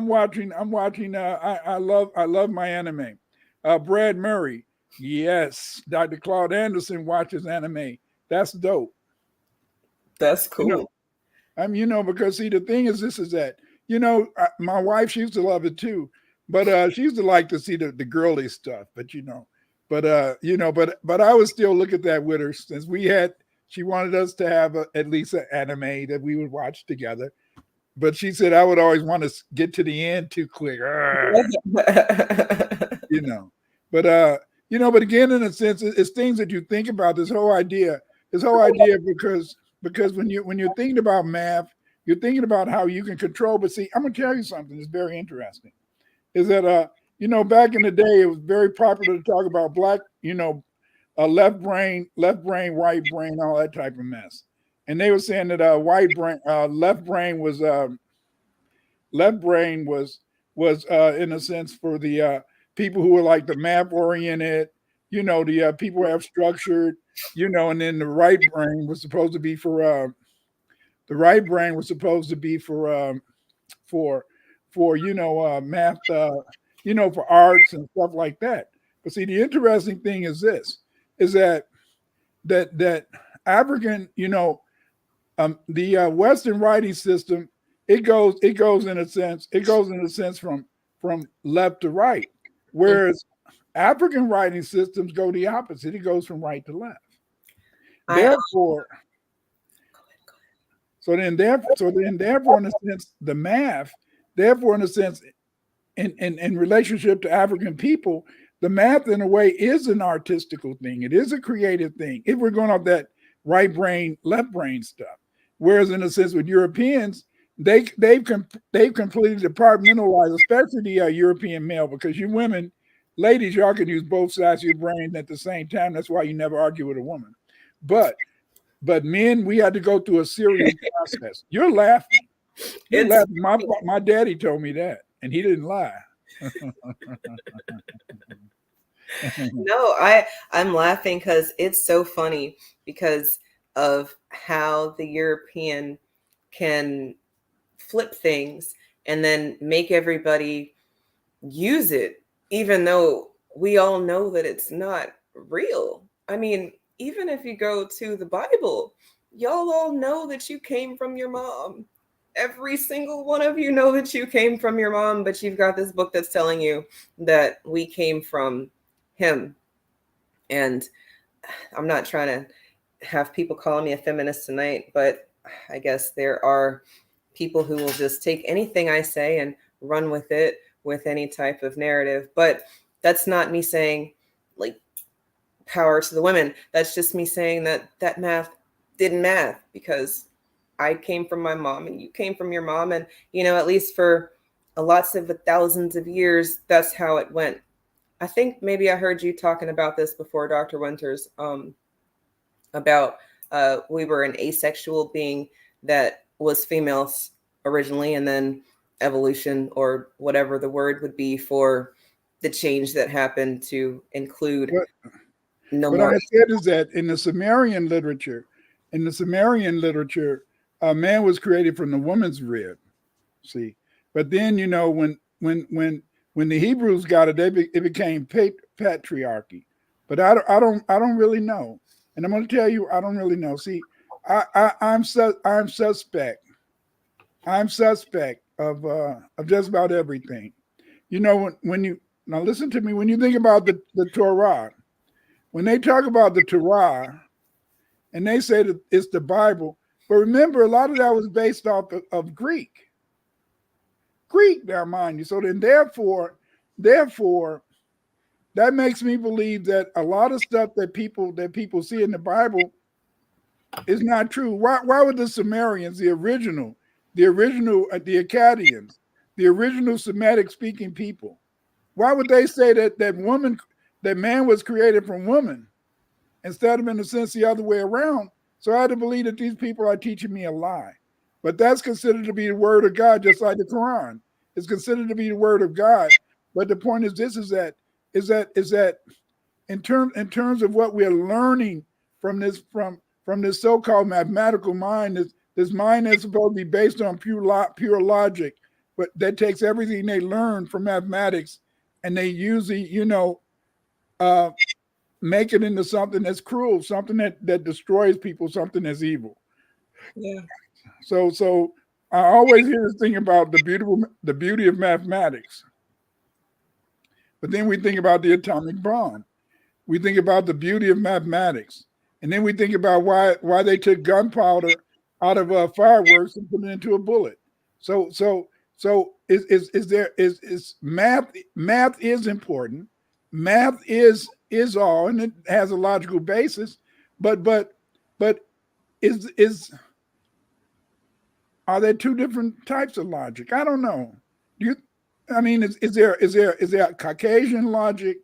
watching. I love my anime. Brad Murray, yes. Dr. Claude Anderson watches anime. That's dope. That's cool. Because see, the thing is, this is that my wife, she used to love it too. But she used to like to see the girly stuff, but I would still look at that with her since she wanted us to have at least an anime that we would watch together. But she said I would always want to get to the end too quick. But again, in a sense, it's things that you think about. This whole idea, because when you're thinking about math, you're thinking about how you can control. But see, I'm gonna tell you something that's very interesting. Is that back in the day, it was very popular to talk about black, left brain, white brain, all that type of mess. And they were saying that left brain was in a sense for the people who were like the math oriented, the people who have structured, and then the right brain was supposed to be for math, for arts and stuff like that. But see, the interesting thing is this: is that African, The Western writing system, it goes in a sense from left to right, whereas African writing systems go the opposite. It goes from right to left. Therefore, therefore, in a sense, the math, therefore, in a sense, in relationship to African people, the math in a way is an artistical thing. It is a creative thing. If we're going off that right brain, left brain stuff. Whereas in a sense with Europeans, they've completely departmentalized, especially the European male, because you women, ladies, y'all can use both sides of your brain at the same time. That's why you never argue with a woman. But men, we had to go through a serious process. You're laughing. You're laughing. My daddy told me that, and he didn't lie. No, I'm laughing because it's so funny because of how the European can flip things and then make everybody use it, even though we all know that it's not real. I mean, even if you go to the Bible, y'all all know that you came from your mom. Every single one of you know that you came from your mom, but you've got this book that's telling you that we came from him. And I'm not trying to have people calling me a feminist tonight, but I guess there are people who will just take anything I say and run with it with any type of narrative. But that's not me saying like power to the women. That's just me saying that math didn't math because I came from my mom and you came from your mom. And, at least for lots of thousands of years, that's how it went. I think maybe I heard you talking about this before, Dr. Winters, about we were an asexual being that was females originally, and then evolution, or whatever the word would be for the change that happened to include What I said is that in the Sumerian literature, a man was created from the woman's rib. See, but then when the Hebrews got it, it became patriarchy. But I don't really know, and I'm going to tell you I don't really know. See, I'm suspect. I'm suspect of just about everything. When you now listen to me, when you think about the Torah, when they talk about the Torah, and they say that it's the Bible, but remember a lot of that was based off of Greek. Now, mind you. So then, therefore, that makes me believe that a lot of stuff that people see in the Bible is not true. Why would the Sumerians, the Akkadians, the original Semitic speaking people, why would they say that man was created from woman instead of, in a sense, the other way around? So I had to believe that these people are teaching me a lie. But that's considered to be the word of God, just like the Quran. It's considered to be the word of God. But the point is this: is that in terms of what we're learning from this so-called mathematical mind, this mind that's supposed to be based on pure logic, but that takes everything they learn from mathematics and they usually, make it into something that's cruel, something that destroys people, something that's evil. Yeah. So I always hear this thing about the beauty of mathematics. But then we think about the atomic bomb. We think about the beauty of mathematics. And then we think about why they took gunpowder out of fireworks and put it into a bullet. So is math is important. Math is all, and it has a logical basis. But are there two different types of logic? I don't know. Is there Caucasian logic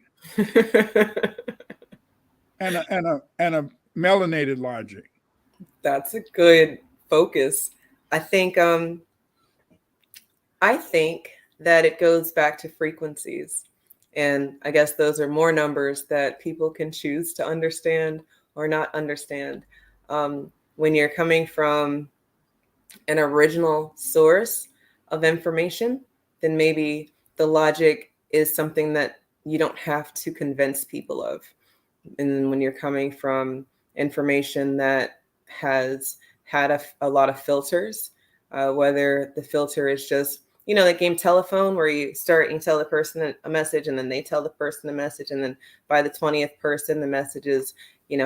and a melanated logic? That's a good focus. I think that it goes back to frequencies. And I guess those are more numbers that people can choose to understand or not understand. When you're coming from an original source of information, then maybe the logic is something that you don't have to convince people of. And when you're coming from information that has had a lot of filters, whether the filter is just, that game telephone where you start and you tell the person a message and then they tell the person a message. And then by the 20th person, the message is,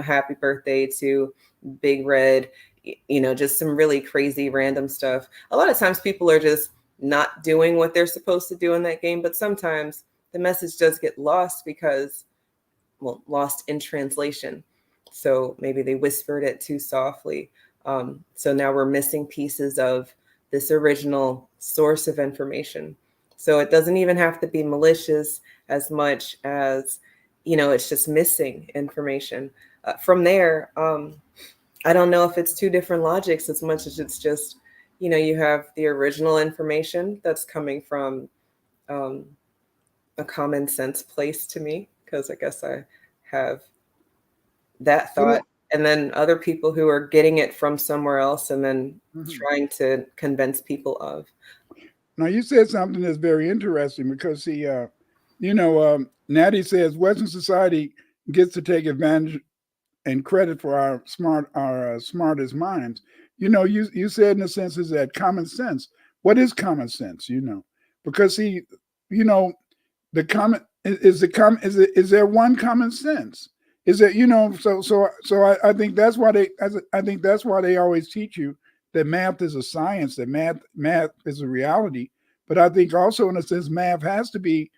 happy birthday to Big Red, just some really crazy random stuff. A lot of times people are just not doing what they're supposed to do in that game, but sometimes the message does get lost lost in translation. So maybe they whispered it too softly. So now we're missing pieces of this original source of information. So it doesn't even have to be malicious as much as, it's just missing information. From there, I don't know if it's two different logics as much as it's just, you have the original information that's coming from a common sense place to me, because I guess I have that thought. And then other people who are getting it from somewhere else and then trying to convince people of. Now, you said something that's very interesting because Natty says Western society gets to take advantage and credit for our smartest minds. You said in a sense is that common sense. What is common sense? Because the common is there one common sense? Is that I think that's why they always teach you that math is a science, that math is a reality. But I think also in a sense math has to be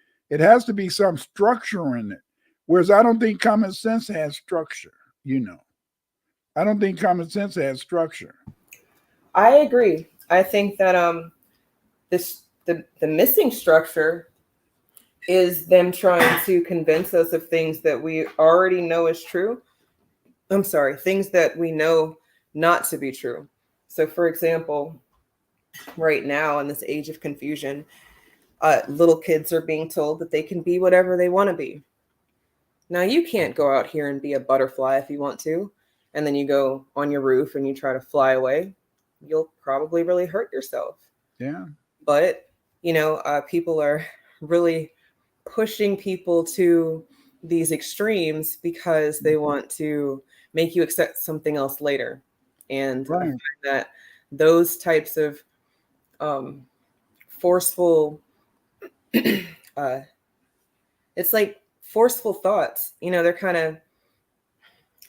some structure in it. Whereas I don't think common sense has structure. I don't think common sense has structure. I agree. I think that the missing structure is them trying to convince us of things that we already know is true. I'm sorry, things that we know not to be true. So for example, right now in this age of confusion, little kids are being told that they can be whatever they want to be. Now you can't go out here and be a butterfly if you want to, and then you go on your roof and you try to fly away. You'll probably really hurt yourself. Yeah. But, people are really pushing people to these extremes because they want to make you accept something else later. And I find that those types of forceful, it's like forceful thoughts, they're kind of,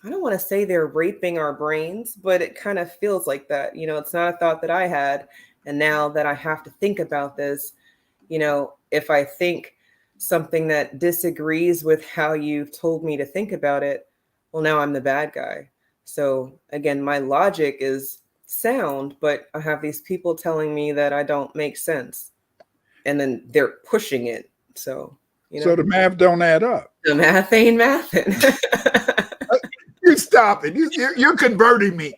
I don't want to say they're raping our brains, but it kind of feels like that. It's not a thought that I had. And now that I have to think about this, if I think something that disagrees with how you've told me to think about it, well, now I'm the bad guy. So again, my logic is sound, but I have these people telling me that I don't make sense. And then they're pushing it. So, so the math don't add up. The math ain't mathin'. You stop it. You're converting me.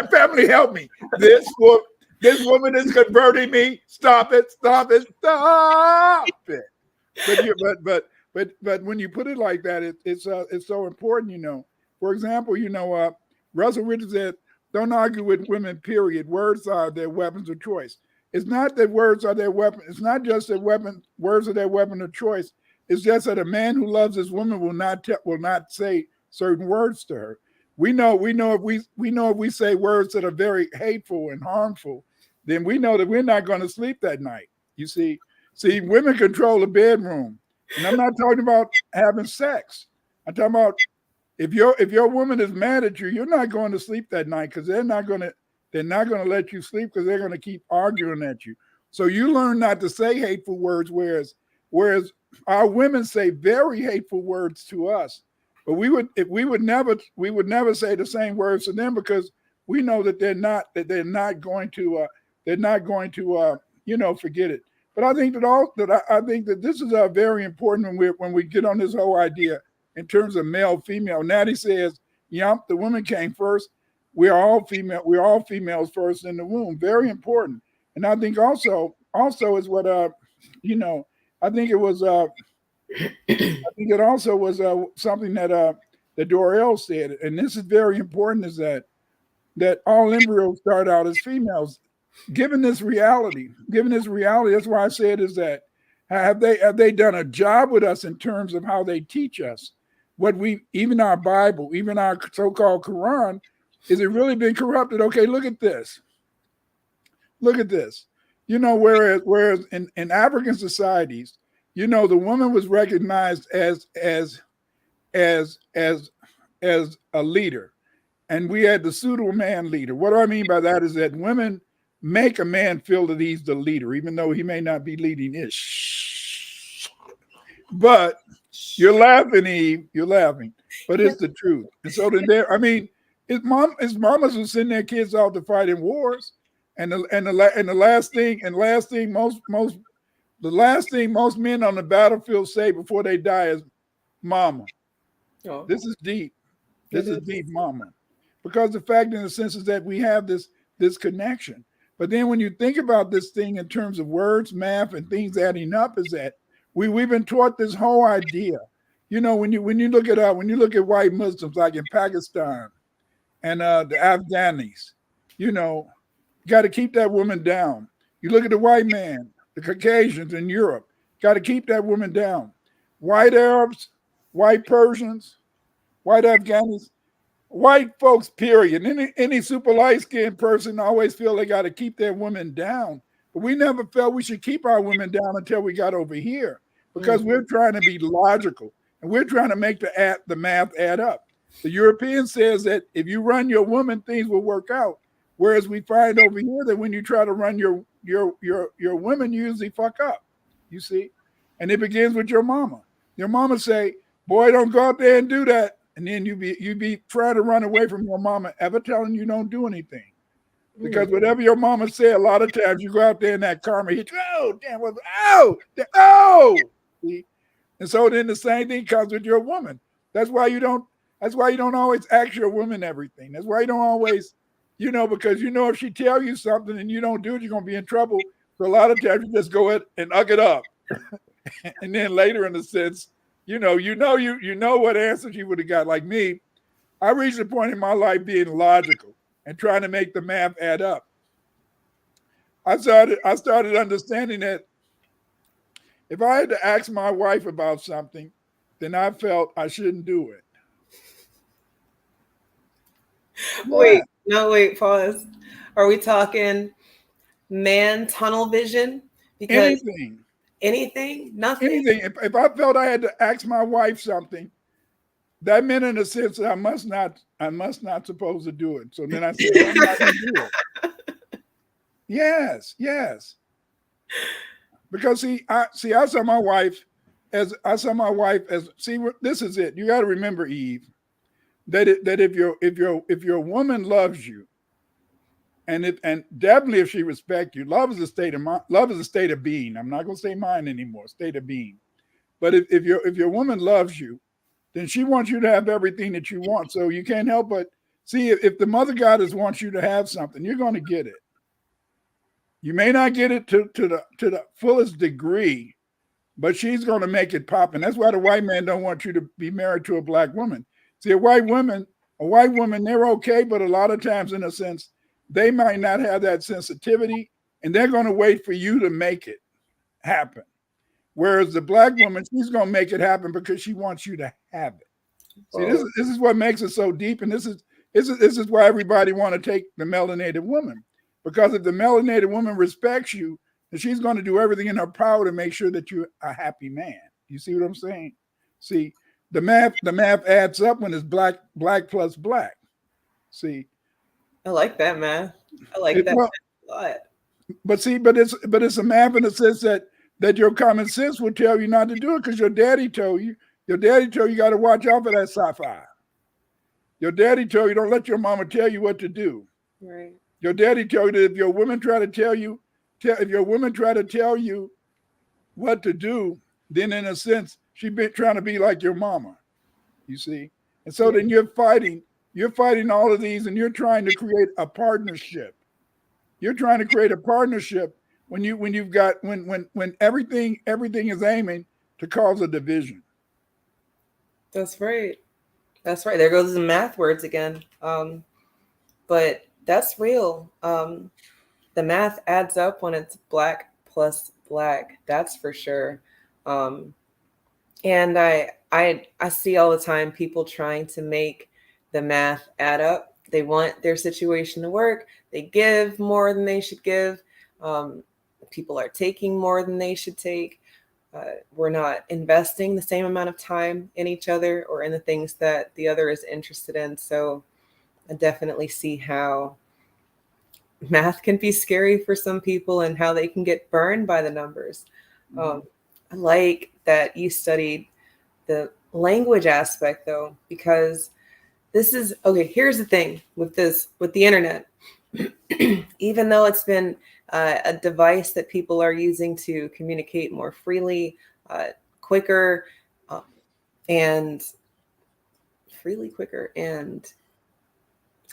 Family, help me. This woman is converting me. Stop it. Stop it. Stop it. But when you put it like that, it's so important. For example, Russell Richards said, "Don't argue with women. Period. Words are their weapons of choice." It's not that words are their weapon. It's not just that words are their weapon of choice. It's just that a man who loves his woman will not say certain words to her. We know if we say words that are very hateful and harmful, then we know that we're not going to sleep that night. You see, women control the bedroom, and I'm not talking about having sex. I'm talking about if your woman is mad at you, you're not going to sleep that night because they're not going to let you sleep because they're going to keep arguing at you. So you learn not to say hateful words, whereas our women say very hateful words to us. But we would never say the same words to them because we know that they're not going to forget it. But I think that this is very important when we get on this whole idea in terms of male female. Natty says, "Yep, the woman came first. We're all female. We're all females first in the womb." Very important. And I think also is what I think it was. I think it also was something that Dorel said, and this is very important: is that all embryos start out as females. Given this reality, that's why I said is that have they done a job with us in terms of how they teach us what even our Bible, even our so-called Quran, Is it really been corrupted? Okay, look at this. Look at this. Whereas in African societies, the woman was recognized as as a leader, and we had the pseudo man leader. What do I mean by that is that women make a man feel that he's the leader, even though he may not be leading it. But you're laughing, Eve. You're laughing, but it's the truth. And so then his mamas who send their kids out to fight in wars, and the last thing most men on the battlefield say before they die is, "Mama." Oh. This is deep. This is deep, mama. Because the fact in the sense is that we have this connection. But then when you think about this thing in terms of words, math, and things adding up, is that we've been taught this whole idea. When you look at white Muslims like in Pakistan and the Afghanis, got to keep that woman down. You look at the white man, the Caucasians in Europe, got to keep that woman down. White Arabs, white Persians, white Afghanis, white folks, period. Any super light-skinned person always feel they got to keep their women down. But we never felt we should keep our women down until we got over here, because we're trying to be logical and we're trying to make the math add up. The European says that if you run your woman, things will work out. Whereas we find over here that when you try to run your women, you usually fuck up. You see? And it begins with your mama. Your mama say, "Boy, don't go out there and do that." And then you be trying to run away from your mama, ever telling you don't do anything. Because whatever your mama say, a lot of times you go out there and that karma hits you. Oh, damn, oh. See? And so then the same thing comes with your woman. That's why you don't always ask your woman everything. That's why you don't always, because if she tell you something and you don't do it, you're gonna be in trouble. So a lot of times you just go ahead and ug it up. And then later in the sense, you know what answer she would have got. Like me, I reached a point in my life being logical and trying to make the math add up. I started understanding that if I had to ask my wife about something, then I felt I shouldn't do it. Wait, pause. Are we talking man tunnel vision? Because anything, nothing. Anything. If I felt I had to ask my wife something, that meant in a sense that I must not supposed to do it. So then I said, I'm not going to do it. Yes. Because I saw my wife as this is it. You got to remember, Eve, that if your woman loves you, and definitely if she respects you, love is a state of being. I'm not going to say mind anymore, state of being. But if your woman loves you, then she wants you to have everything that you want. So you can't help but see if the mother goddess wants you to have something, you're going to get it. You may not get it to the fullest degree, but she's going to make it pop. And that's why the white man don't want you to be married to a black woman. See, a white woman, they're okay, but a lot of times, in a sense, they might not have that sensitivity, and they're going to wait for you to make it happen. Whereas the black woman, she's going to make it happen because she wants you to have it. See, this is what makes it so deep, and this is why everybody want to take the melanated woman, because if the melanated woman respects you, then she's going to do everything in her power to make sure that you're a happy man. You see what I'm saying? See, the math adds up when it's black plus black. See, I like that math. I like that math a lot. But it's a math in the sense that your common sense will tell you not to do it because your daddy told you. Your daddy told you got to watch out for that sci-fi. Your daddy told you don't let your mama tell you what to do. Right. Your daddy told you that if your women try to tell you what to do, then in a sense she been trying to be like your mama. You see, and so then you're fighting all of these, and you're trying to create a partnership. You're trying to create a partnership when everything is aiming to cause a division. That's right. There goes the math words again. But that's real. The math adds up when it's black plus black. That's for sure. And I see all the time people trying to make the math add up. They want their situation to work. They give more than they should give. People are taking more than they should take. We're not investing the same amount of time in each other or in the things that the other is interested in. So I definitely see how math can be scary for some people and how they can get burned by the numbers. I like that you studied the language aspect, though, because this is okay. Here's the thing with the internet. Even though it's been a device that people are using to communicate more freely, quicker, and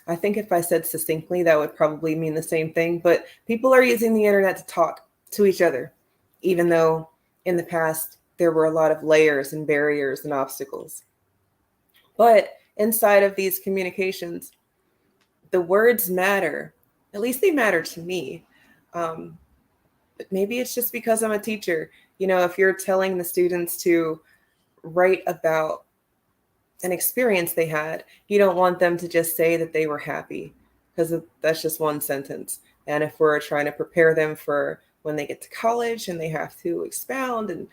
I think if I said succinctly, that would probably mean the same thing. But people are using the internet to talk to each other, even though in the past there were a lot of layers and barriers and obstacles. But inside of these communications, the words matter. At least they matter to me. But maybe it's just because I'm a teacher. If you're telling the students to write about an experience they had, you don't want them to just say that they were happy, because that's just one sentence. And if we're trying to prepare them for when they get to college and they have to expound and,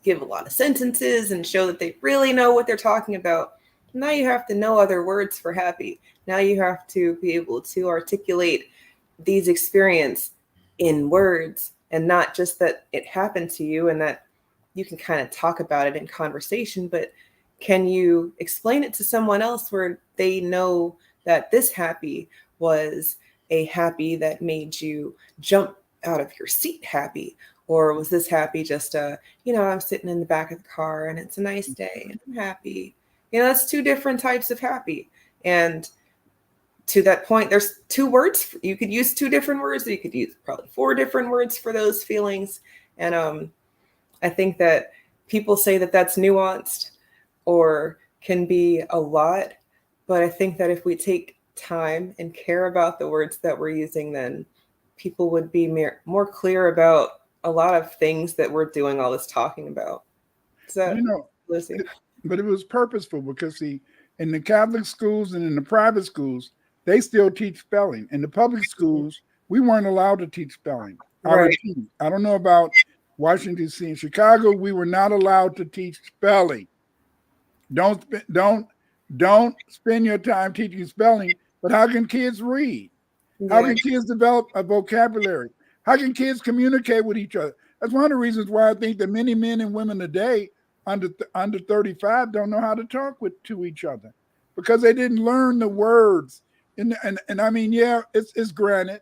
give a lot of sentences and show that they really know what they're talking about, now you have to know other words for happy. Now you have to be able to articulate these experiences in words, and not just that it happened to you and that you can kind of talk about it in conversation, but can you explain it to someone else where they know that this happy was a happy that made you jump out of your seat happy? Or was this happy just I'm sitting in the back of the car and it's a nice day and I'm happy? That's two different types of happy. And to that point, there's two words. You could use two different words. You could use probably 4 different words for those feelings. And I think that people say that that's nuanced or can be a lot. But I think that if we take time and care about the words that we're using, then people would be more clear about a lot of things that we're doing all this talking about. So, Lucy. But it was purposeful because, see, in the Catholic schools and in the private schools, they still teach spelling. In the public schools, we weren't allowed to teach spelling. Right. I don't know about Washington, D.C. In Chicago, we were not allowed to teach spelling. Don't spend your time teaching spelling. But how can kids read? How can kids develop a vocabulary? How can kids communicate with each other? That's one of the reasons why I think that many men and women today under 35 don't know how to talk to each other, because they didn't learn the words. And I mean, yeah, it's granted.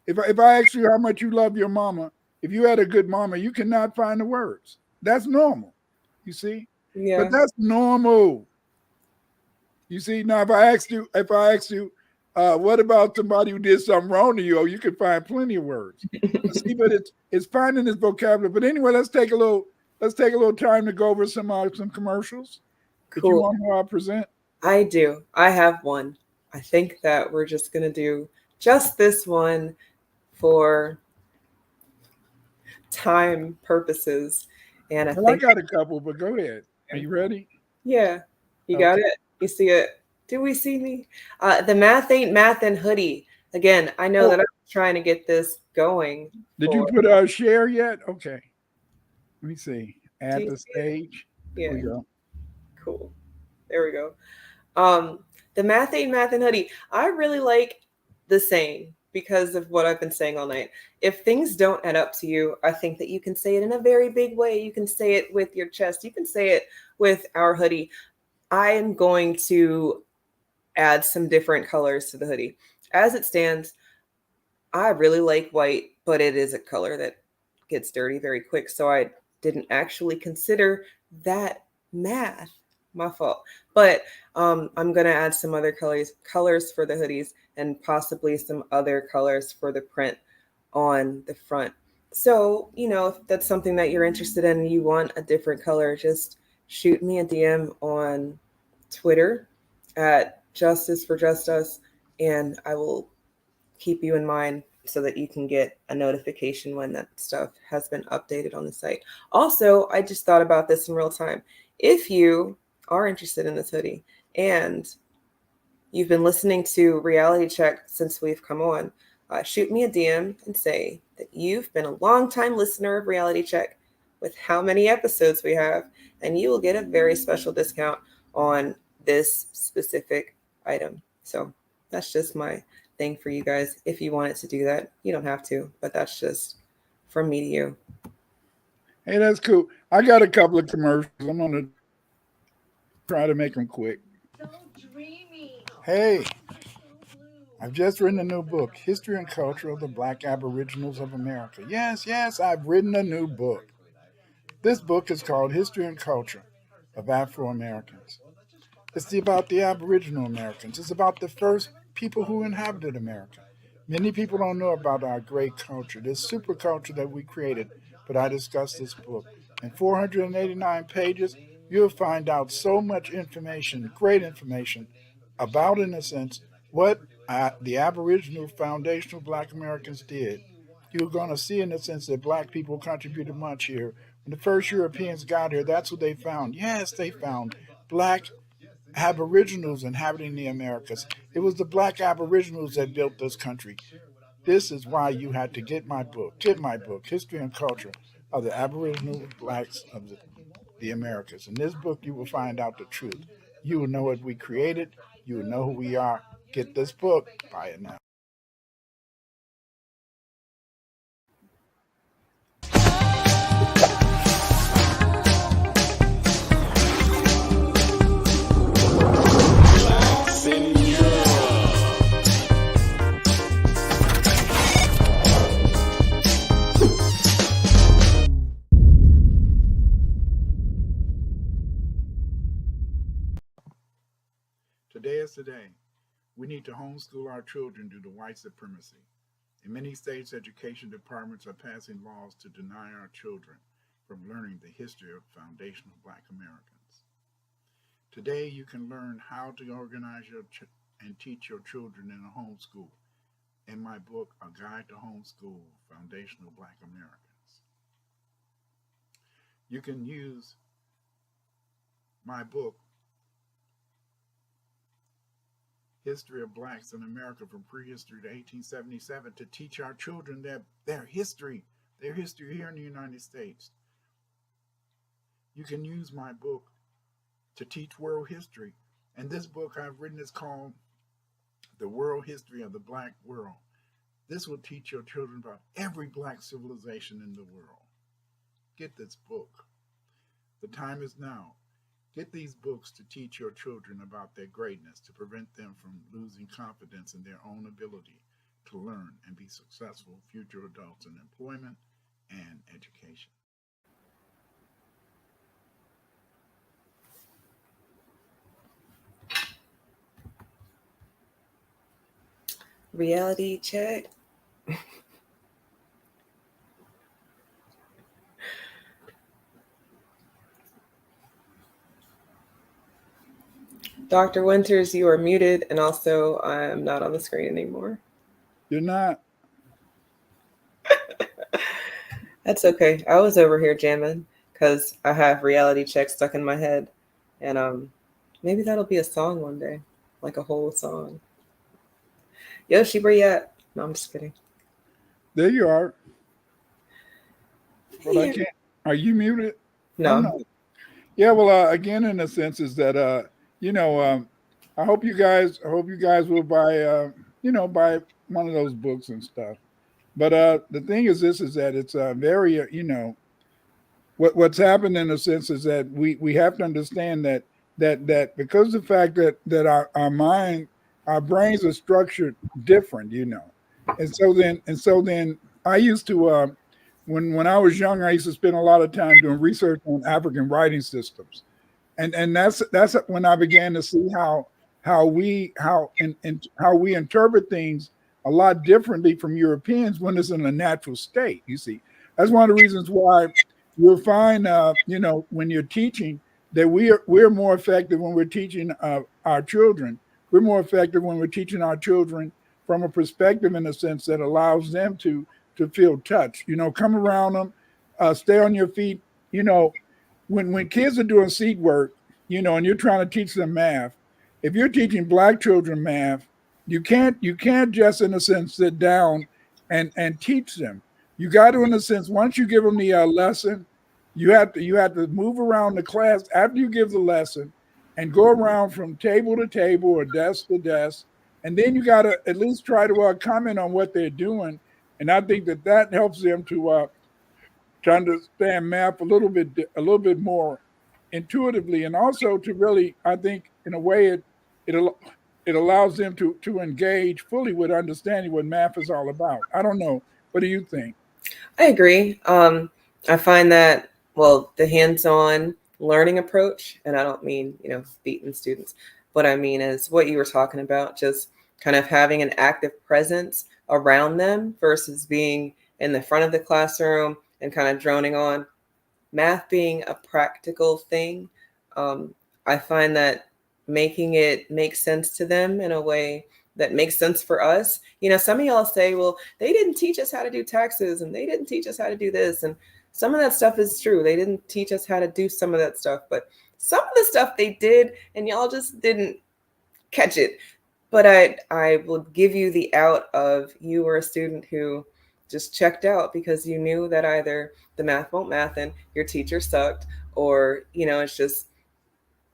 If I ask you how much you love your mama, if you had a good mama, you cannot find the words. That's normal, you see. Yeah. But that's normal. You see, now if I asked you, what about somebody who did something wrong to you? Oh, you can find plenty of words. See, but it's finding this vocabulary. But anyway, let's take a little time to go over some commercials. Cool. If you want to present. I do. I have one. I think that we're just going to do just this one for time purposes. And I got a couple, but go ahead. Are you ready? Yeah. You got it? You see it? Do we see me? The Math Ain't Mathin' hoodie. Again, I know that I'm trying to get this going. Did you put a share yet? Okay. Let me see. Add the stage. Yeah. There we go. Cool. There we go. The Math Ain't Mathin' hoodie. I really like the saying because of what I've been saying all night. If things don't add up to you, I think that you can say it in a very big way. You can say it with your chest. You can say it with our hoodie. I am going to add some different colors to the hoodie. As it stands, I really like white, but it is a color that gets dirty very quick. So I didn't actually consider that math. My fault. But I'm going to add some other colors for the hoodies and possibly some other colors for the print on the front. So, if that's something that you're interested in and you want a different color, just shoot me a DM on Twitter at Justice for Just Us, and I will keep you in mind so that you can get a notification when that stuff has been updated on the site. Also, I just thought about this in real time. If you are interested in this hoodie and you've been listening to Reality Check since we've come on, shoot me a DM and say that you've been a long-time listener of Reality Check with how many episodes we have, and you will get a very special discount on this specific item. So that's just my thing for you guys. If you wanted to do that, you don't have to, but that's just from me to you. Hey, that's cool. I got a couple of commercials. I'm gonna try to make them quick. Hey, I've just written a new book, History and Culture of the Black Aboriginals of America. Yes, yes, I've written a new book. This book is called History and Culture of Afro Americans. It's about the Aboriginal Americans. It's about the first people who inhabited America. Many people don't know about our great culture, this super culture that we created, but I discussed this book. In 489 pages, you'll find out so much information, great information, about, in a sense, what the Aboriginal foundational Black Americans did. You're going to see, in a sense, that Black people contributed much here. When the first Europeans got here, that's what they found. Yes, they found Black Aboriginals inhabiting the Americas. It was the Black Aboriginals that built this country. This is why you had to get my book. Get my book, History and Culture of the Aboriginal Blacks of the Americas. In this book, you will find out the truth. You will know what we created. You will know who we are. Get this book. Buy it now. Today is the day. We need to homeschool our children due to white supremacy. In many states, education departments are passing laws to deny our children from learning the history of foundational Black Americans. Today, you can learn how to organize and teach your children in a homeschool. In my book, A Guide to Homeschool Foundational Black Americans. You can use my book, History of Blacks in America from Prehistory to 1877, to teach our children their history here in the United States. You can use my book to teach world history. And this book I've written is called The World History of the Black World. This will teach your children about every Black civilization in the world. Get this book. The time is now. Get these books to teach your children about their greatness, to prevent them from losing confidence in their own ability to learn and be successful future adults in employment and education. Reality check. Dr. Winters, you are muted, and also I am not on the screen anymore. You're not? That's okay. I was over here jamming because I have reality check stuck in my head, and maybe that'll be a song one day, like a whole song. Yoshi, where you at? No, I'm just kidding. There you are. But Yeah. I can't. Are you muted? No. Oh, no. Yeah. Well, again, in a sense, is that I hope you guys will buy buy one of those books and stuff. But the thing is, this is that it's very what's happened in a sense is that we have to understand that because of the fact that our mind, our brains are structured different, and so then I used to when I was young, I used to spend a lot of time doing research on African writing systems, and that's when I began to see how we interpret things a lot differently from Europeans when it's in a natural state. You see, that's one of the reasons why you'll find when you're teaching that we're more effective when we're teaching our children. We're more effective when we're teaching our children from a perspective, in a sense, that allows them to feel touch. Come around them, stay on your feet. When kids are doing seat work, and you're trying to teach them math, if you're teaching Black children math, you can't just in a sense sit down and teach them. You got to, in a sense, once you give them the lesson, you have to move around the class after you give the lesson and go around from table to table or desk to desk, and then you got to at least try to comment on what they're doing. And I think that helps them to understand math a little bit more intuitively, and also to really, I think, in a way, it it allows them to engage fully with understanding what math is all about. I don't know. What do you think? I agree. I find that, well, the hands-on learning approach, and I don't mean, beating students. What I mean is what you were talking about, just kind of having an active presence around them versus being in the front of the classroom and kind of droning on. Math being a practical thing, I find that making it make sense to them in a way that makes sense for us. Some of y'all say, well, they didn't teach us how to do taxes and they didn't teach us how to do this. And some of that stuff is true. They didn't teach us how to do some of that stuff, but some of the stuff they did, and y'all just didn't catch it. But I will give you the out of, you were a student who just checked out because you knew that either the math won't math and your teacher sucked, or, it's just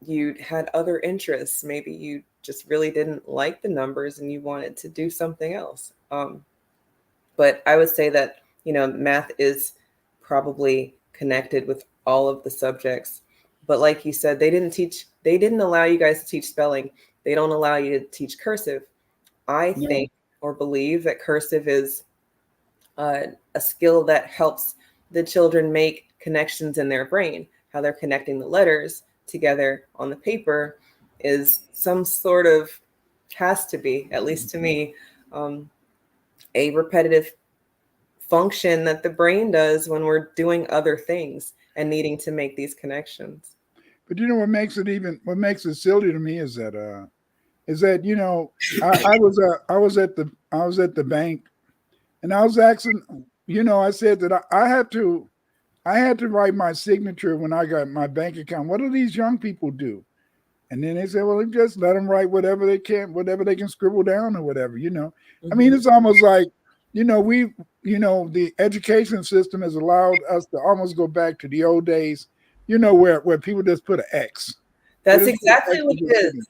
you had other interests. Maybe you just really didn't like the numbers and you wanted to do something else. But I would say that, math is probably connected with all of the subjects. But like you said, they didn't allow you guys to teach spelling. They don't allow you to teach cursive. I No. think or believe that cursive is a skill that helps the children make connections in their brain. How they're connecting the letters together on the paper is some sort of, has to be, at least to me, a repetitive function that the brain does when we're doing other things and needing to make these connections. But what makes it silly to me is that I was at the bank, and I was asking, I said that I had to write my signature when I got my bank account. What do these young people do? And then they said, well, just let them write whatever they can scribble down or whatever, I mean, it's almost like, the education system has allowed us to almost go back to the old days, where people just put an X. That's exactly what it is.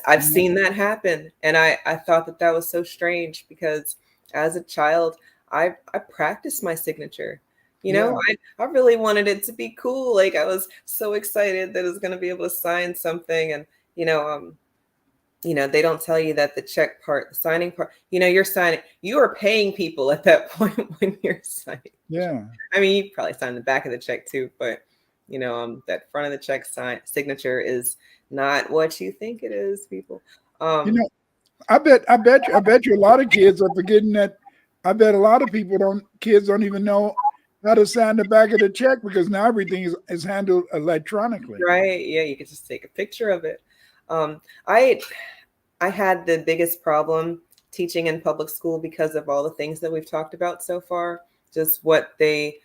I've seen that happen. And I thought that was so strange because as a child, I practiced my signature. I really wanted it to be cool. Like, I was so excited that I was going to be able to sign something. And, they don't tell you that the check part, the signing part, you're signing, you are paying people at that point when you're signing. Yeah. I mean, you probably sign the back of the check too, but that front of the check signature is not what you think it is, people. I bet you a lot of kids are forgetting that. I bet a lot of kids don't even know how to sign the back of the check because now everything is handled electronically. Right. Yeah. You can just take a picture of it. I had the biggest problem teaching in public school because of all the things that we've talked about so far, just what they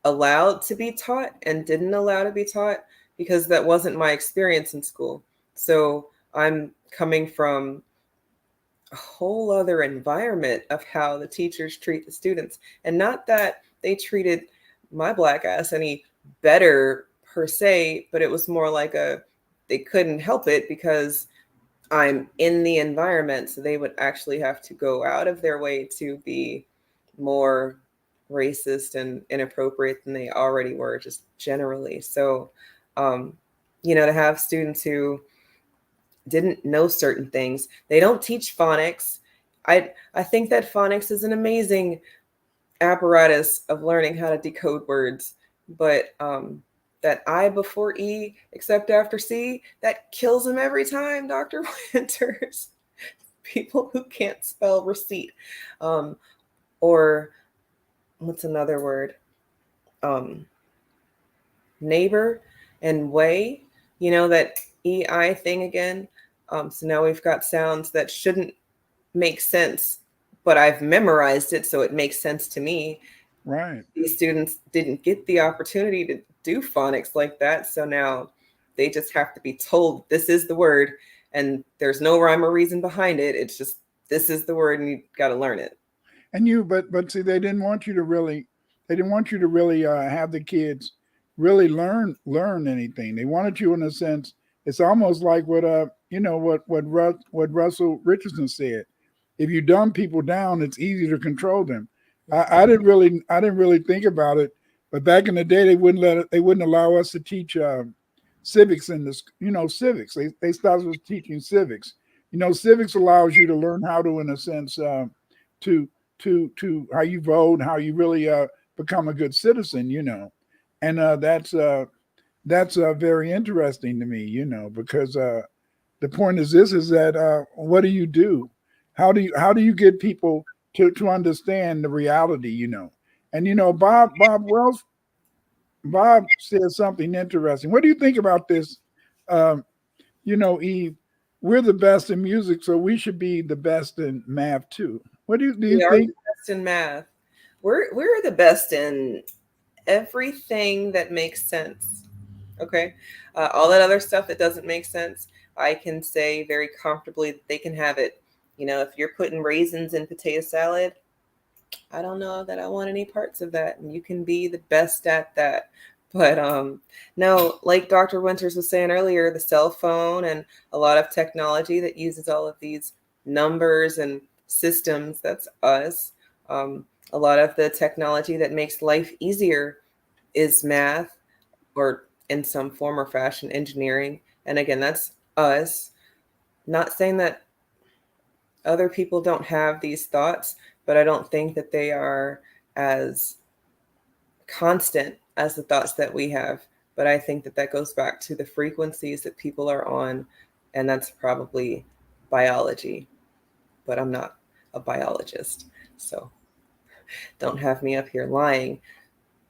allowed to be taught and didn't allow to be taught, because that wasn't my experience in school. So I'm coming from a whole other environment of how the teachers treat the students, and not that they treated my Black ass any better per se, but it was more like they couldn't help it because I'm in the environment. So they would actually have to go out of their way to be more racist and inappropriate than they already were, just generally. So, to have students who didn't know certain things, they don't teach phonics. I think that phonics is an amazing apparatus of learning how to decode words, but that I before E except after C, that kills them every time, Dr. Winters. People who can't spell receipt, or what's another word? Neighbor and way, that EI thing again. So now we've got sounds that shouldn't make sense, but I've memorized it, so it makes sense to me. Right. These students didn't get the opportunity to do phonics like that. So now they just have to be told this is the word, and there's no rhyme or reason behind it. It's just, this is the word and you got to learn it. And but see, they didn't want you to really, have the kids really learn anything. They wanted you, in a sense. It's almost like what what Russell Richardson said. If you dumb people down, it's easy to control them. I didn't really think about it, but back in the day, they wouldn't allow us to teach civics in this. Civics. They stopped us teaching civics. Civics allows you to learn how to, in a sense, to how you vote, how you really become a good citizen. And that's very interesting to me. Because the point is this: is that what do you do? How do you get people to understand the reality? And Bob said something interesting. What do you think about this? Eve, we're the best in music, so we should be the best in math too. What do you We are think? the best in math. We're the best in everything that makes sense. Okay, all that other stuff that doesn't make sense, I can say very comfortably that they can have it. If you're putting raisins in potato salad, I don't know that I want any parts of that, and you can be the best at that. But no, like Dr. Winters was saying earlier, the cell phone and a lot of technology that uses all of these numbers and systems, that's us. A lot of the technology that makes life easier is math, or in some form or fashion, engineering. And again, that's us. Not saying that other people don't have these thoughts, but I don't think that they are as constant as the thoughts that we have. But I think that goes back to the frequencies that people are on, and that's probably biology. But I'm not a biologist, so don't have me up here lying,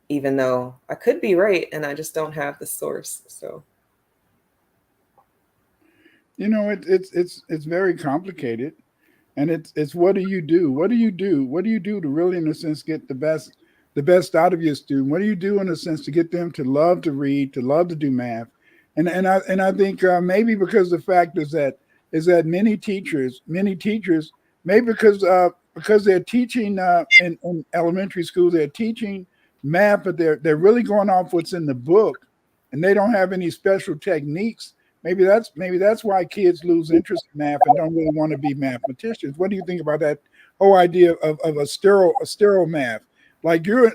even though I could be right, and I just don't have the source. So it's very complicated, and it's what do you do? What do you do? What do you do to really, in a sense, get the best out of your student? What do you do, in a sense, to get them to love to read, to love to do math? And I think maybe because the fact is that many teachers, maybe because they're teaching in elementary school, they're teaching math, but they're really going off what's in the book, and they don't have any special techniques. Maybe that's why kids lose interest in math and don't really want to be mathematicians. What do you think about that whole idea of a sterile math? Like you're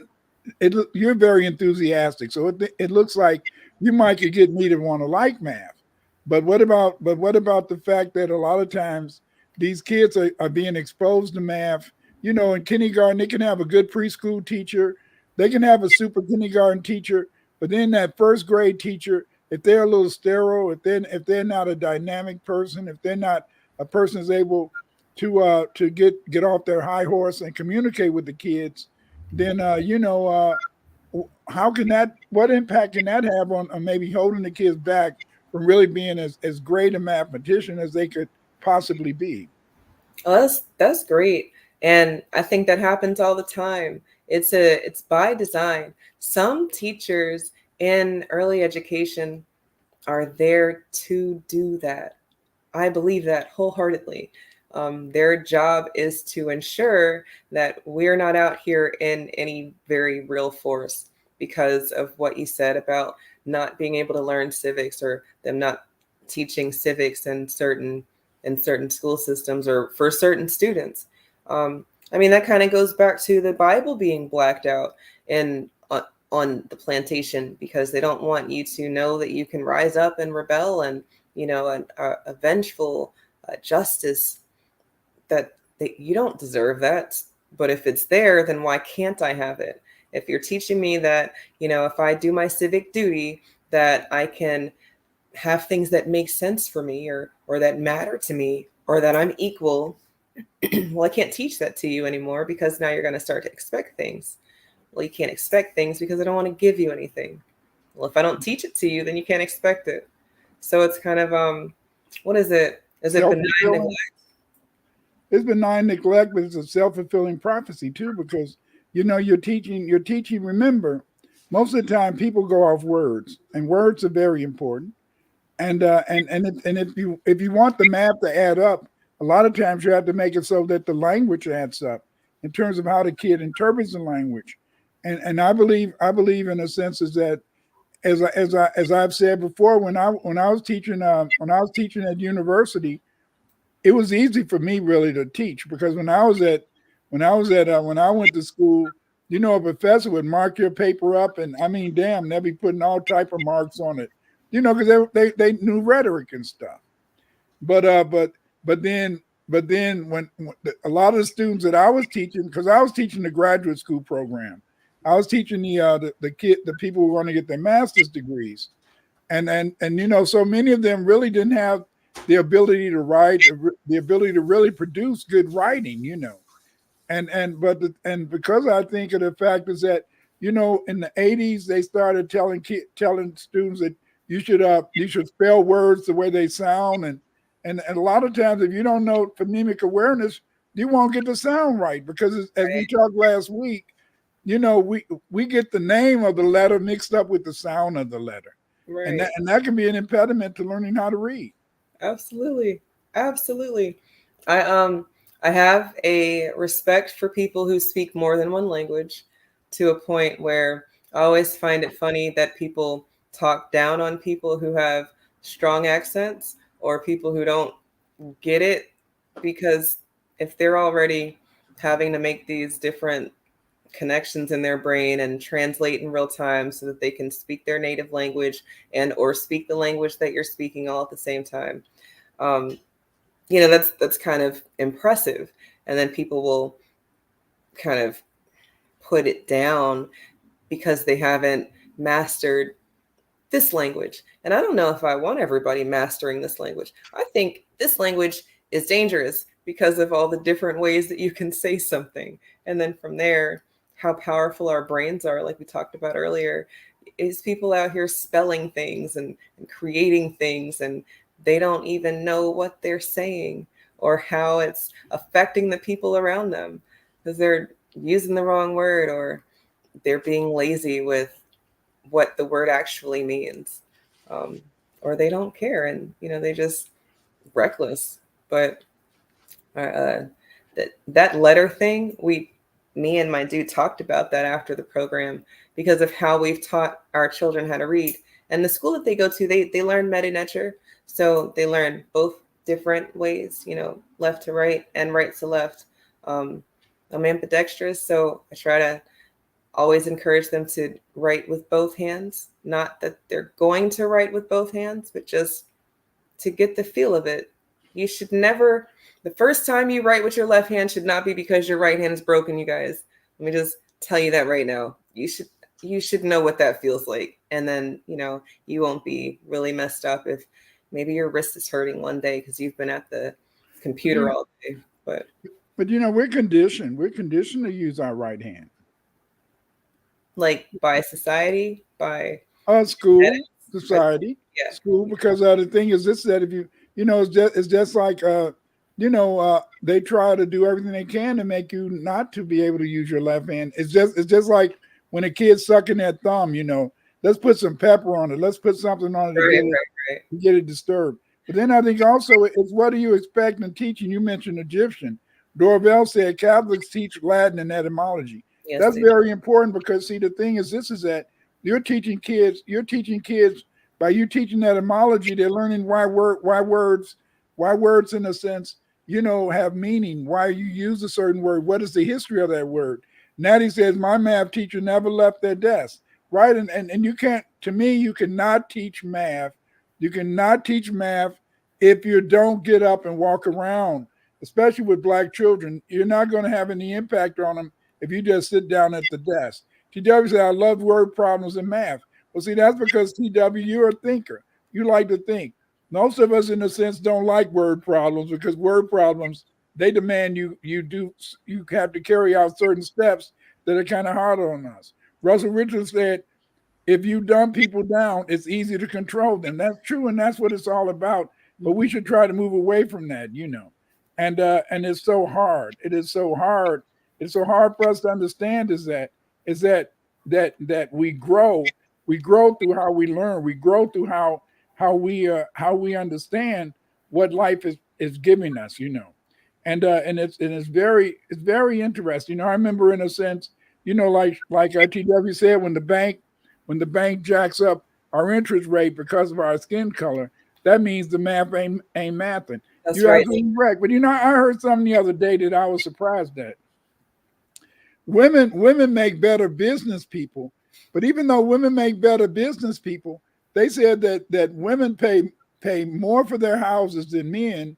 very enthusiastic, so it looks like you might could get me to want to like math. But what about the fact that a lot of times these kids are being exposed to math? In kindergarten, they can have a good preschool teacher, they can have a super kindergarten teacher, but then that first grade teacher, if they're a little sterile, if they're not a dynamic person, if they're not a person who's able to get off their high horse and communicate with the kids, then what impact can that have on maybe holding the kids back from really being as great a mathematician as they could possibly be? well, that's great, and I think that happens all the time. It's by design. Some teachers in early education are there to do that. I believe that wholeheartedly. Their job is to ensure that we're not out here in any very real force because of what you said about not being able to learn civics, or them not teaching civics in certain school systems or for certain students. That kind of goes back to the Bible being blacked out and on the plantation, because they don't want you to know that you can rise up and rebel, and a vengeful justice, that you don't deserve that. But if it's there, then why can't I have it? If you're teaching me that, if I do my civic duty, that I can have things that make sense for me, or that matter to me, or that I'm equal, well, I can't teach that to you anymore, because now you're going to start to expect things. Well, you can't expect things because I don't want to give you anything. Well, if I don't teach it to you, then you can't expect it. So it's kind of, what is it? Is it benign neglect? It's benign neglect, but it's a self-fulfilling prophecy too, because you're teaching. Remember, most of the time people go off words, and words are very important. And if you want the math to add up, a lot of times you have to make it so that the language adds up in terms of how the kid interprets the language. And I believe in a sense is that as I've said before, when I was teaching at university, it was easy for me really to teach because when I went to school, a professor would mark your paper up, and I mean, damn, they'd be putting all type of marks on it, because they knew rhetoric and stuff. But when a lot of the students that I was teaching, because I was teaching the graduate school program, I was teaching the people who want to get their master's degrees, and so many of them really didn't have the ability to write, the ability to really produce good writing. And because I think of the fact is that in the 80s they started telling students that you should spell words the way they sound, and a lot of times if you don't know phonemic awareness, you won't get the sound right because as we talked last week, we get the name of the letter mixed up with the sound of the letter, Right. and that can be an impediment to learning how to read. Absolutely. Absolutely. I have a respect for people who speak more than one language to a point where I always find it funny that people talk down on people who have strong accents or people who don't get it, because if they're already having to make these different connections in their brain and translate in real time so that they can speak their native language and or speak the language that you're speaking all at the same time, that's kind of impressive. And then people will kind of put it down because they haven't mastered this language. And I don't know if I want everybody mastering this language. I think this language is dangerous because of all the different ways that you can say something. And then from there, how powerful our brains are, like we talked about earlier, is people out here spelling things and creating things, and they don't even know what they're saying or how it's affecting the people around them because they're using the wrong word or they're being lazy with what the word actually means, or they don't care and they just reckless. But that letter thing, me and my dude talked about that after the program because of how we've taught our children how to read. And the school that they go to, they learn meta nature, so they learn both different ways, left to right and right to left. I'm ambidextrous, so I try to always encourage them to write with both hands. Not that they're going to write with both hands, but just to get the feel of it. You should never, the first time you write with your left hand should not be because your right hand is broken, you guys. Let me just tell you that right now. You should know what that feels like. And then, you won't be really messed up if maybe your wrist is hurting one day because you've been at the computer all day. But we're conditioned to use our right hand. Like by society, by school, society, yeah. School, because the thing is this, that if you, it's just like, they try to do everything they can to make you not to be able to use your left hand. It's just like when a kid's sucking their thumb, let's put some pepper on it. Let's put something on it to get it disturbed. But then I think also it's what do you expect in teaching? You mentioned Egyptian. Dorvell said Catholics teach Latin and etymology. Yes, that's very important because see, the thing is this is that you're teaching kids by you teaching etymology, they're learning why words in a sense, have meaning, why you use a certain word, what is the history of that word. Natty says, my math teacher never left their desk, right? And you can't, to me, you cannot teach math. You cannot teach math if you don't get up and walk around, especially with Black children. You're not going to have any impact on them if you just sit down at the desk. TW said, I love word problems in math. Well, see, that's because TW, you're a thinker. You like to think. Most of us, in a sense, don't like word problems because word problems, they demand you have to carry out certain steps that are kind of hard on us. Russell Richards said, if you dumb people down, it's easy to control them. That's true, and that's what it's all about. But we should try to move away from that, And it's so hard. It is so hard. It's so hard for us to understand is that we grow. We grow through how we learn. We grow through how how we understand what life is giving us, and it's very interesting. I remember in a sense, like TW said, when the bank jacks up our interest rate because of our skin color, that means the math ain't mathing. That's You're right. absolutely right. But I heard something the other day that I was surprised at. Women make better business people, but even though women make better business people, they said that women pay more for their houses than men,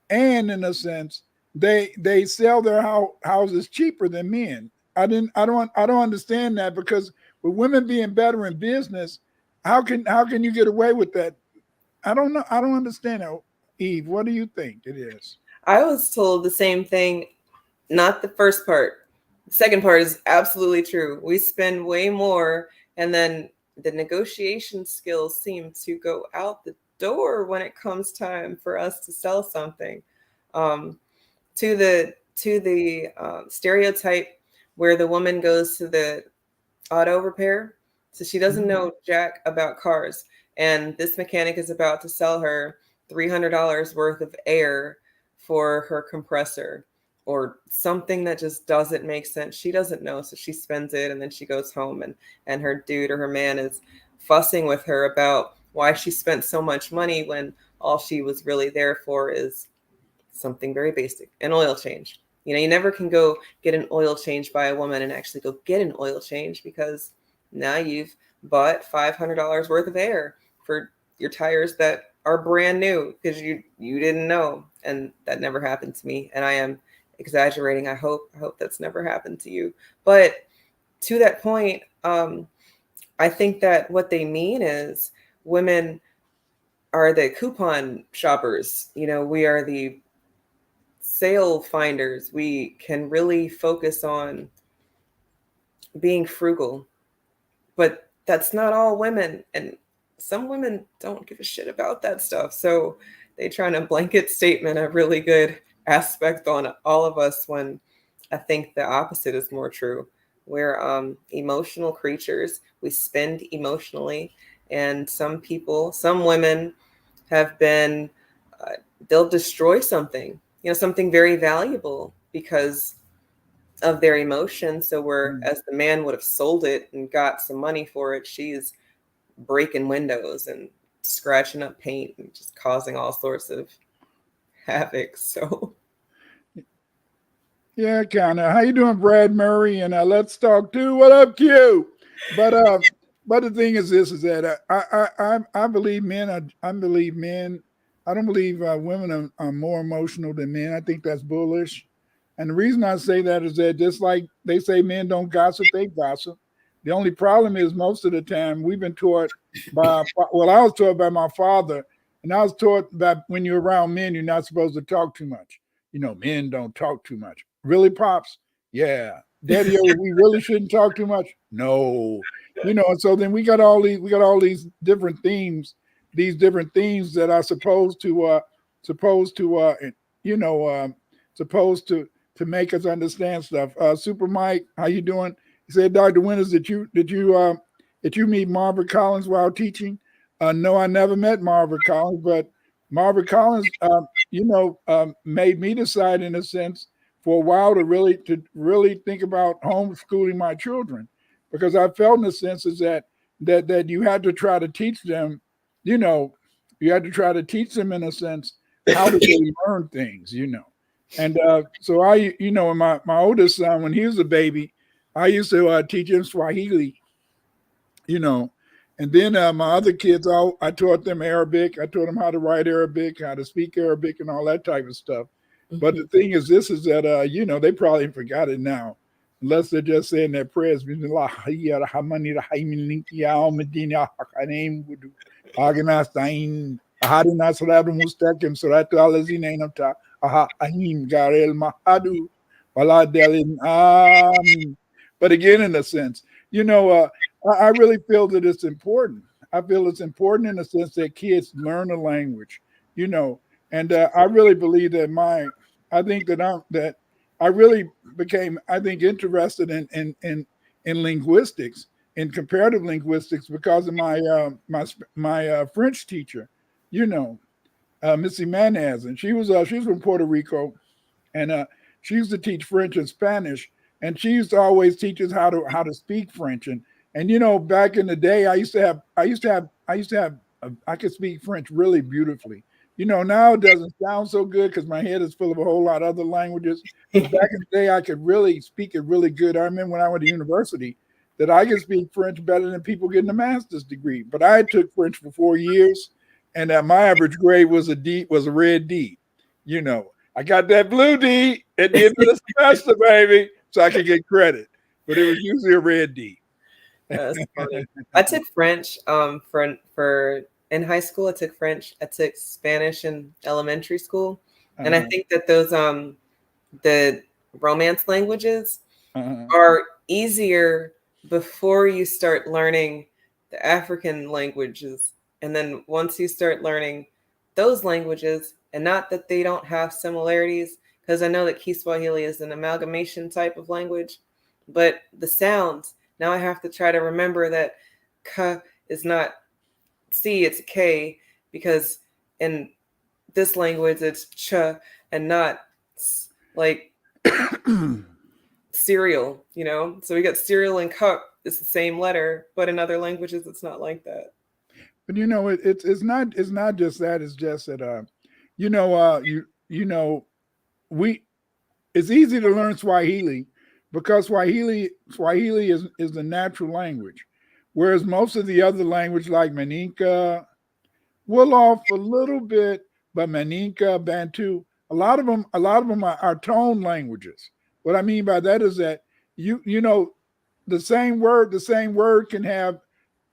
and in a sense, they sell their houses cheaper than men. I don't understand that, because with women being better in business, how can you get away with that? I don't know. I don't understand that. Eve, what do you think it is? I was told the same thing, not the first part. The second part is absolutely true. We spend way more, and then the negotiation skills seem to go out the door when it comes time for us to sell something. Um, to the stereotype where the woman goes to the auto repair, so she doesn't know jack about cars, and this mechanic is about to sell her $300 worth of air for her compressor or something that just doesn't make sense. She doesn't know, so she spends it, and then she goes home, and her dude or her man is fussing with her about why she spent so much money when all she was really there for is something very basic, an oil change. You never can go get an oil change by a woman and actually go get an oil change, because now you've bought $500 worth of air for your tires that are brand new because you didn't know. And that never happened to me. And I am exaggerating. I hope that's never happened to you. But to that point, I think that what they mean is women are the coupon shoppers. We are the sale finders. We can really focus on being frugal, but that's not all women, and some women don't give a shit about that stuff, so they try to blanket statement a really good aspect on all of us, when I think the opposite is more true. We're emotional creatures. We spend emotionally, and some women have been they'll destroy something, something very valuable, because of their emotion. So whereas the man would have sold it and got some money for it, she's breaking windows and scratching up paint and just causing all sorts of havoc. So Yeah, kind of. How you doing, Brad Murray? And let's talk too. What up, Q? But the thing is this: is that I believe men are. I believe men. I don't believe women are more emotional than men. I think that's bullish. And the reason I say that is that just like they say men don't gossip, they gossip. The only problem is most of the time we've been taught well, I was taught by my father, and I was taught that when you're around men, you're not supposed to talk too much. Men don't talk too much. Really, pops? Yeah. Daddy, we really shouldn't talk too much. No. And so then we got all these different themes, that are supposed to make us understand stuff. Super Mike, how you doing? He said, Dr. Winters, did you meet Margaret Collins while teaching? No, I never met Margaret Collins, but Margaret Collins, made me decide, in a sense, for a while to really think about homeschooling my children, because I felt, in a sense, is that you had to try to teach them, you had to try to teach them, in a sense, how to really learn things, And so and my oldest son, when he was a baby, I used to teach him Swahili, and then my other kids, I taught them Arabic. I taught them how to write Arabic, how to speak Arabic, and all that type of stuff. But the thing is, this is that they probably forgot it now, unless they're just saying their prayers. But again, in a sense, I really feel that it's important. I feel it's important, in a sense, that kids learn a language, and I really believe that I really became, I think, interested in linguistics in comparative linguistics because of my French teacher, you know, Missy Manaz, and she was from Puerto Rico, and she used to teach French and Spanish, and she used to always teach us how to speak French. And you know, back in the day, I could speak French really beautifully. You know, now it doesn't sound so good because my head is full of a whole lot of other languages. But back in the day, I could really speak it really good. I remember when I went to university that I could speak French better than people getting a master's degree. But I took French for 4 years, and my average grade was a red D. You know, I got that blue D at the end of the semester, baby, so I could get credit. But it was usually a red D. That's funny. I took French for in high school. I took French. I took Spanish in elementary school, and I think that those the Romance languages are easier before you start learning the African languages, and then once you start learning those languages, and not that they don't have similarities, because I know that Kiswahili is an amalgamation type of language, but the sounds. Now I have to try to remember that K is not C, it's K, because in this language it's Ch and not like cereal, you know? So we got cereal and cup, it's the same letter, but in other languages it's not like that. But you know, it's not just that, it's just that it's easy to learn Swahili because Swahili is the natural language, whereas most of the other language like Maninka, will off a little bit, but Maninka, Bantu, a lot of them are tone languages. What I mean by that is that you know the same word can have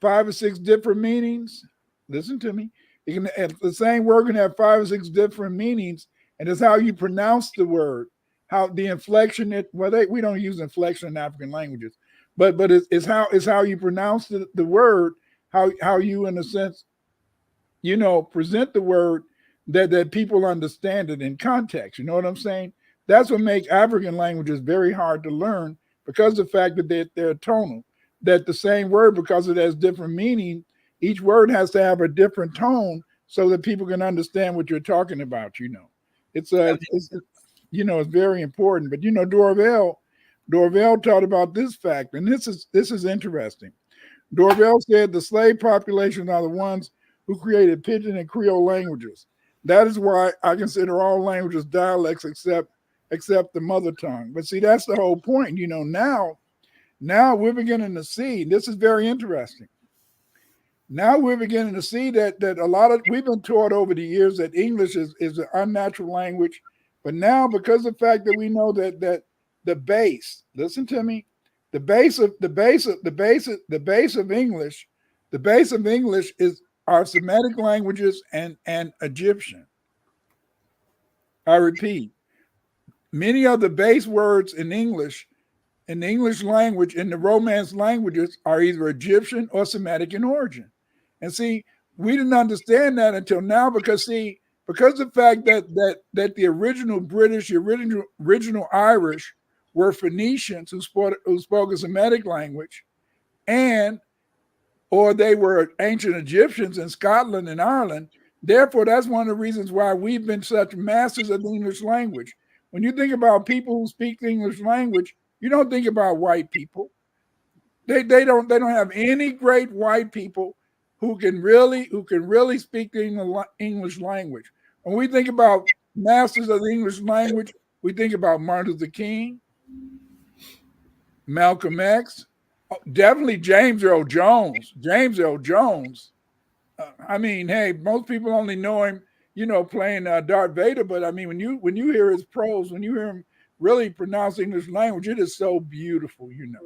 5 or 6 different meanings. Listen to me. The same word can have 5 or 6 different meanings, and it's how you pronounce the word. How the inflection we don't use inflection in African languages, but it's how you pronounce the word, how you in a sense, you know, present the word that people understand it in context. You know what I'm saying? That's what makes African languages very hard to learn because of the fact that they're tonal. That the same word, because it has different meaning, each word has to have a different tone so that people can understand what you're talking about. You know, it's you know, it's very important. But you know, Dorvell taught about this fact, and this is interesting. Dorvell said the slave population are the ones who created Pidgin and Creole languages. That is why I consider all languages dialects except the mother tongue. But see, that's the whole point. You know, now we're beginning to see, this is very interesting. Now we're beginning to see that a lot of, we've been taught over the years that English is an unnatural language. But now, because of the fact that we know that the base, listen to me, the base of English is our Semitic languages and Egyptian. I repeat, many of the base words in English, in the English language, in the Romance languages, are either Egyptian or Semitic in origin. And see, we didn't understand that until now because the fact that the original British, the original Irish were Phoenicians who spoke a Semitic language, or they were ancient Egyptians in Scotland and Ireland. Therefore, that's one of the reasons why we've been such masters of the English language. When you think about people who speak the English language, you don't think about white people. They don't have any great white people who can really speak the English language. When we think about masters of the English language, we think about Martin Luther King, Malcolm X, definitely James Earl Jones. I mean, hey, most people only know him, you know, playing Darth Vader. But I mean, when you hear his prose, when you hear him really pronounce English language, it is so beautiful, you know.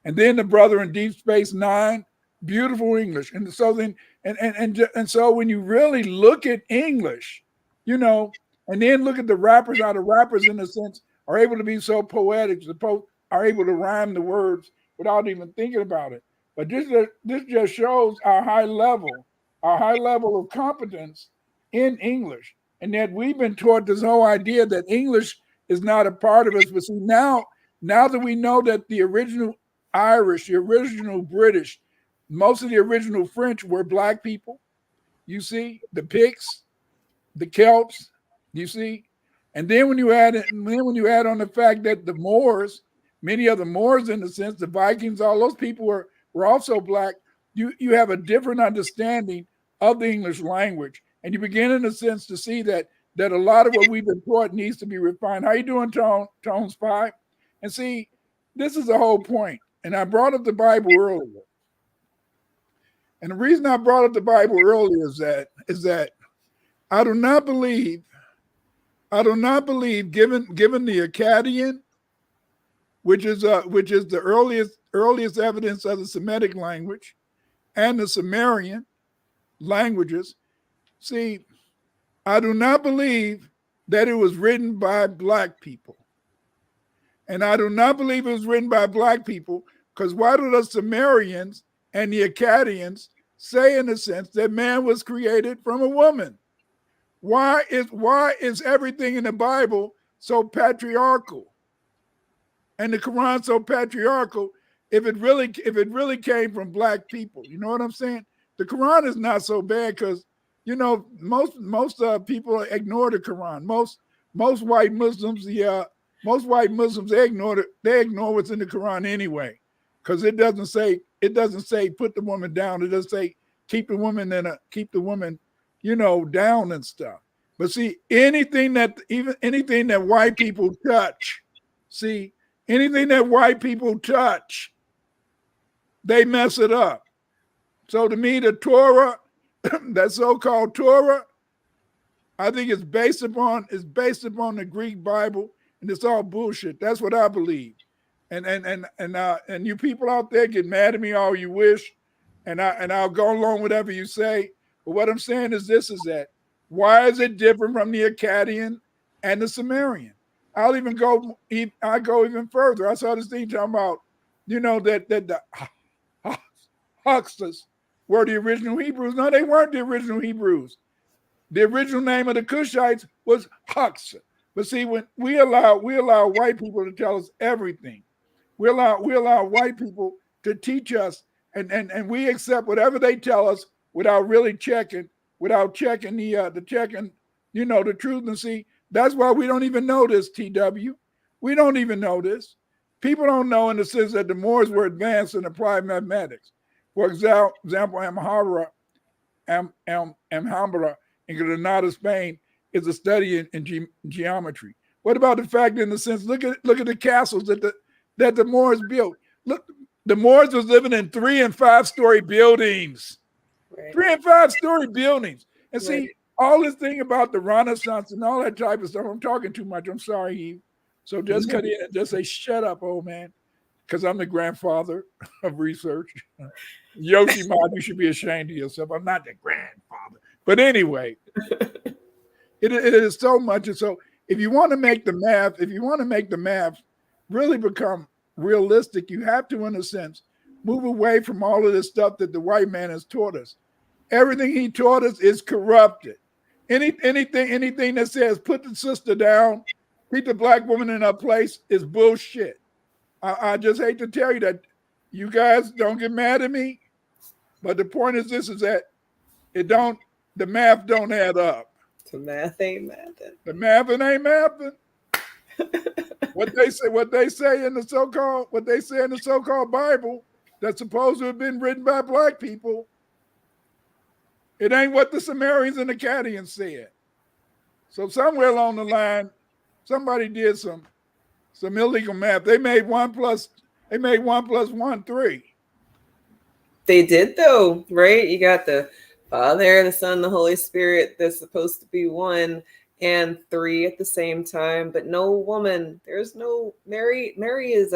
And then the brother in Deep Space Nine, beautiful English. And so then, and so when you really look at English, you know, and then look at the rappers, how the rappers in a sense are able to be so poetic, are able to rhyme the words without even thinking about it. But this just shows our high level of competence in English, and that we've been taught this whole idea that English is not a part of us. But see, now that we know that the original Irish, the original British, most of the original French were black people. You see, the Picts, the Celts, you see, and then when you add on the fact that the Moors, many of the Moors, in a sense, the Vikings, all those people were also black. You have a different understanding of the English language, and you begin, in a sense, to see that a lot of what we've been taught needs to be refined. How you doing, Tone Spy? And see, this is the whole point. And I brought up the Bible earlier. And the reason I brought up the Bible earlier is that I do not believe, given the Akkadian, which is the earliest evidence of the Semitic language, and the Sumerian languages. See, I do not believe that it was written by black people. And I do not believe it was written by black people, because why do the Sumerians and the Akkadians say, in a sense, that man was created from a woman? Why is everything in the Bible so patriarchal, and the Quran so patriarchal, if it really came from black people? You know what I'm saying? The Quran is not so bad, because most people ignore the Quran. Most white Muslims, they ignore what's in the Quran anyway, because it doesn't say put the woman down. It doesn't say keep the woman down and stuff. But see, anything that white people touch, they mess it up. So to me, the Torah, that so-called Torah, I think it's based upon the Greek Bible, and it's all bullshit. That's what I believe. And you people out there get mad at me all you wish, and I'll go along with whatever you say. But what I'm saying is that why is it different from the Akkadian and the Sumerian? I go even further. I saw this thing talking about, that the Huxtas were the original Hebrews. No, they weren't the original Hebrews. The original name of the Cushites was Huxa. But see, when we allow white people to tell us everything, we allow white people to teach us, and we accept whatever they tell us without really checking the truth. And see, that's why we don't even know this, TW. We don't even know this. People don't know, in the sense that the Moors were advanced in applied mathematics. For example, Alhambra in Granada, Spain, is a study in geometry. What about the fact, in the sense, look at the castles that the Moors built. Look, the Moors was living in 3- and 5-story buildings. Right. 3- and 5-story buildings. And see, right, all this thing about the Renaissance and all that type of stuff, I'm talking too much. I'm sorry, Eve. So just cut in and just say, shut up, old man, because I'm the grandfather of research. Yoshi Mod, you should be ashamed of yourself. I'm not the grandfather. But anyway, it is so much. And so if you want to make the math really become realistic, you have to, in a sense, move away from all of this stuff that the white man has taught us. Everything he taught us is corrupted. Anything that says put the sister down, keep the black woman in her place, is bullshit. I just hate to tell you that. You guys don't get mad at me, but the point is this: is that the math don't add up. The math ain't mathing. The math ain't mathing. What they say in the so-called Bible that's supposed to have been written by black people, it ain't what the Sumerians and the Akkadians said. So somewhere along the line, somebody did some illegal math. They made 1 + 1 3. They did, though, right? You got the Father, the Son, the Holy Spirit. That's supposed to be 1 and 3 at the same time, but no woman. There's no Mary. Mary is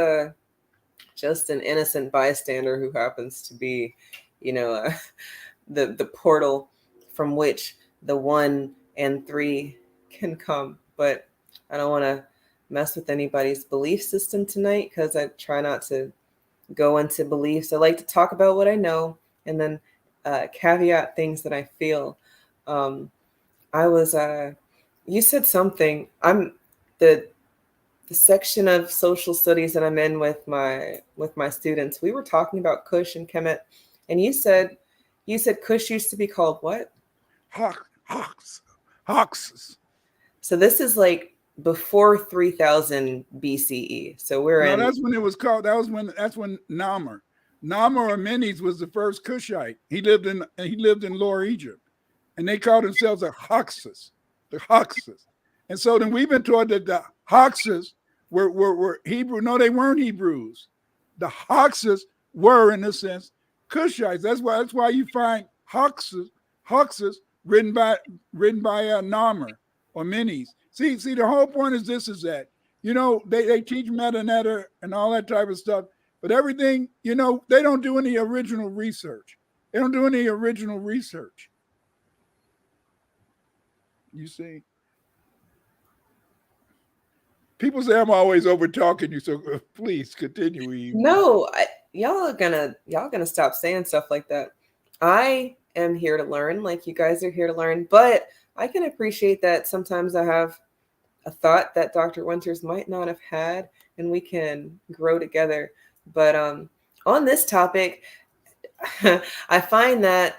just an innocent bystander who happens to be, the portal from which the 1 and 3 can come. But I don't want to mess with anybody's belief system tonight, because I try not to go into beliefs. I like to talk about what I know and then caveat things that I feel. You said something. The the section of social studies that I'm in with my students, we were talking about Kush and Kemet, and you said Kush used to be called what? Hawks. So this is like before 3000 BCE. So we're No, in. that's when it was called. That's when Namur or Menes was the first Cushite. He lived in Lower Egypt, and they called themselves the Hyksos. And so then we've been taught that the Hyksos were Hebrew. No, they weren't Hebrews. The Hyksos were, in a sense, Cushites. That's why you find Hyksos written by Namur or Menes. See, the whole point is that they teach meta and all that type of stuff, but everything, they don't do any original research. You see, people say I'm always over talking you, so please continue, Eve. No, y'all are gonna stop saying stuff like that. I am here to learn, like you guys are here to learn, but I can appreciate that sometimes I have a thought that Dr. Winters might not have had, and we can grow together. But on this topic, I find that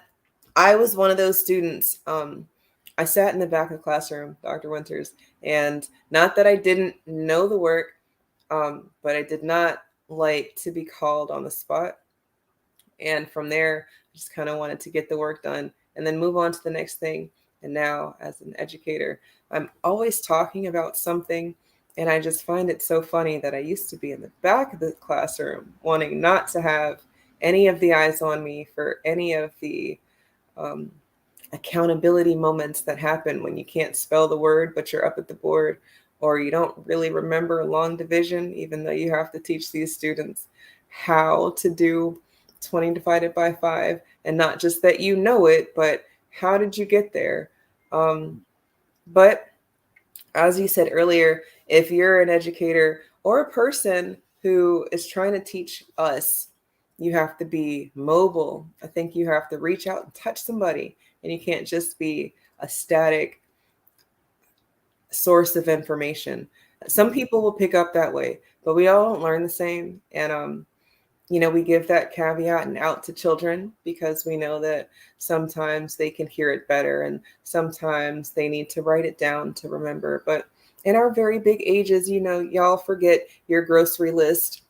I was one of those students. I sat in the back of the classroom, Dr. Winters, and not that I didn't know the work, but I did not like to be called on the spot. And from there, I just kind of wanted to get the work done and then move on to the next thing. And now, as an educator, I'm always talking about something. And I just find it so funny that I used to be in the back of the classroom wanting not to have any of the eyes on me for any of the accountability moments that happen when you can't spell the word, but you're up at the board, or you don't really remember long division, even though you have to teach these students how to do 20 divided by 5, and not just that you know it, but how did you get there? But as you said earlier, if you're an educator or a person who is trying to teach us, you have to be mobile. I think you have to reach out and touch somebody, and you can't just be a static source of information. Some people will pick up that way, but we all don't learn the same. And we give that caveat and out to children because we know that sometimes they can hear it better and sometimes they need to write it down to remember. But in our very big ages, y'all forget your grocery list,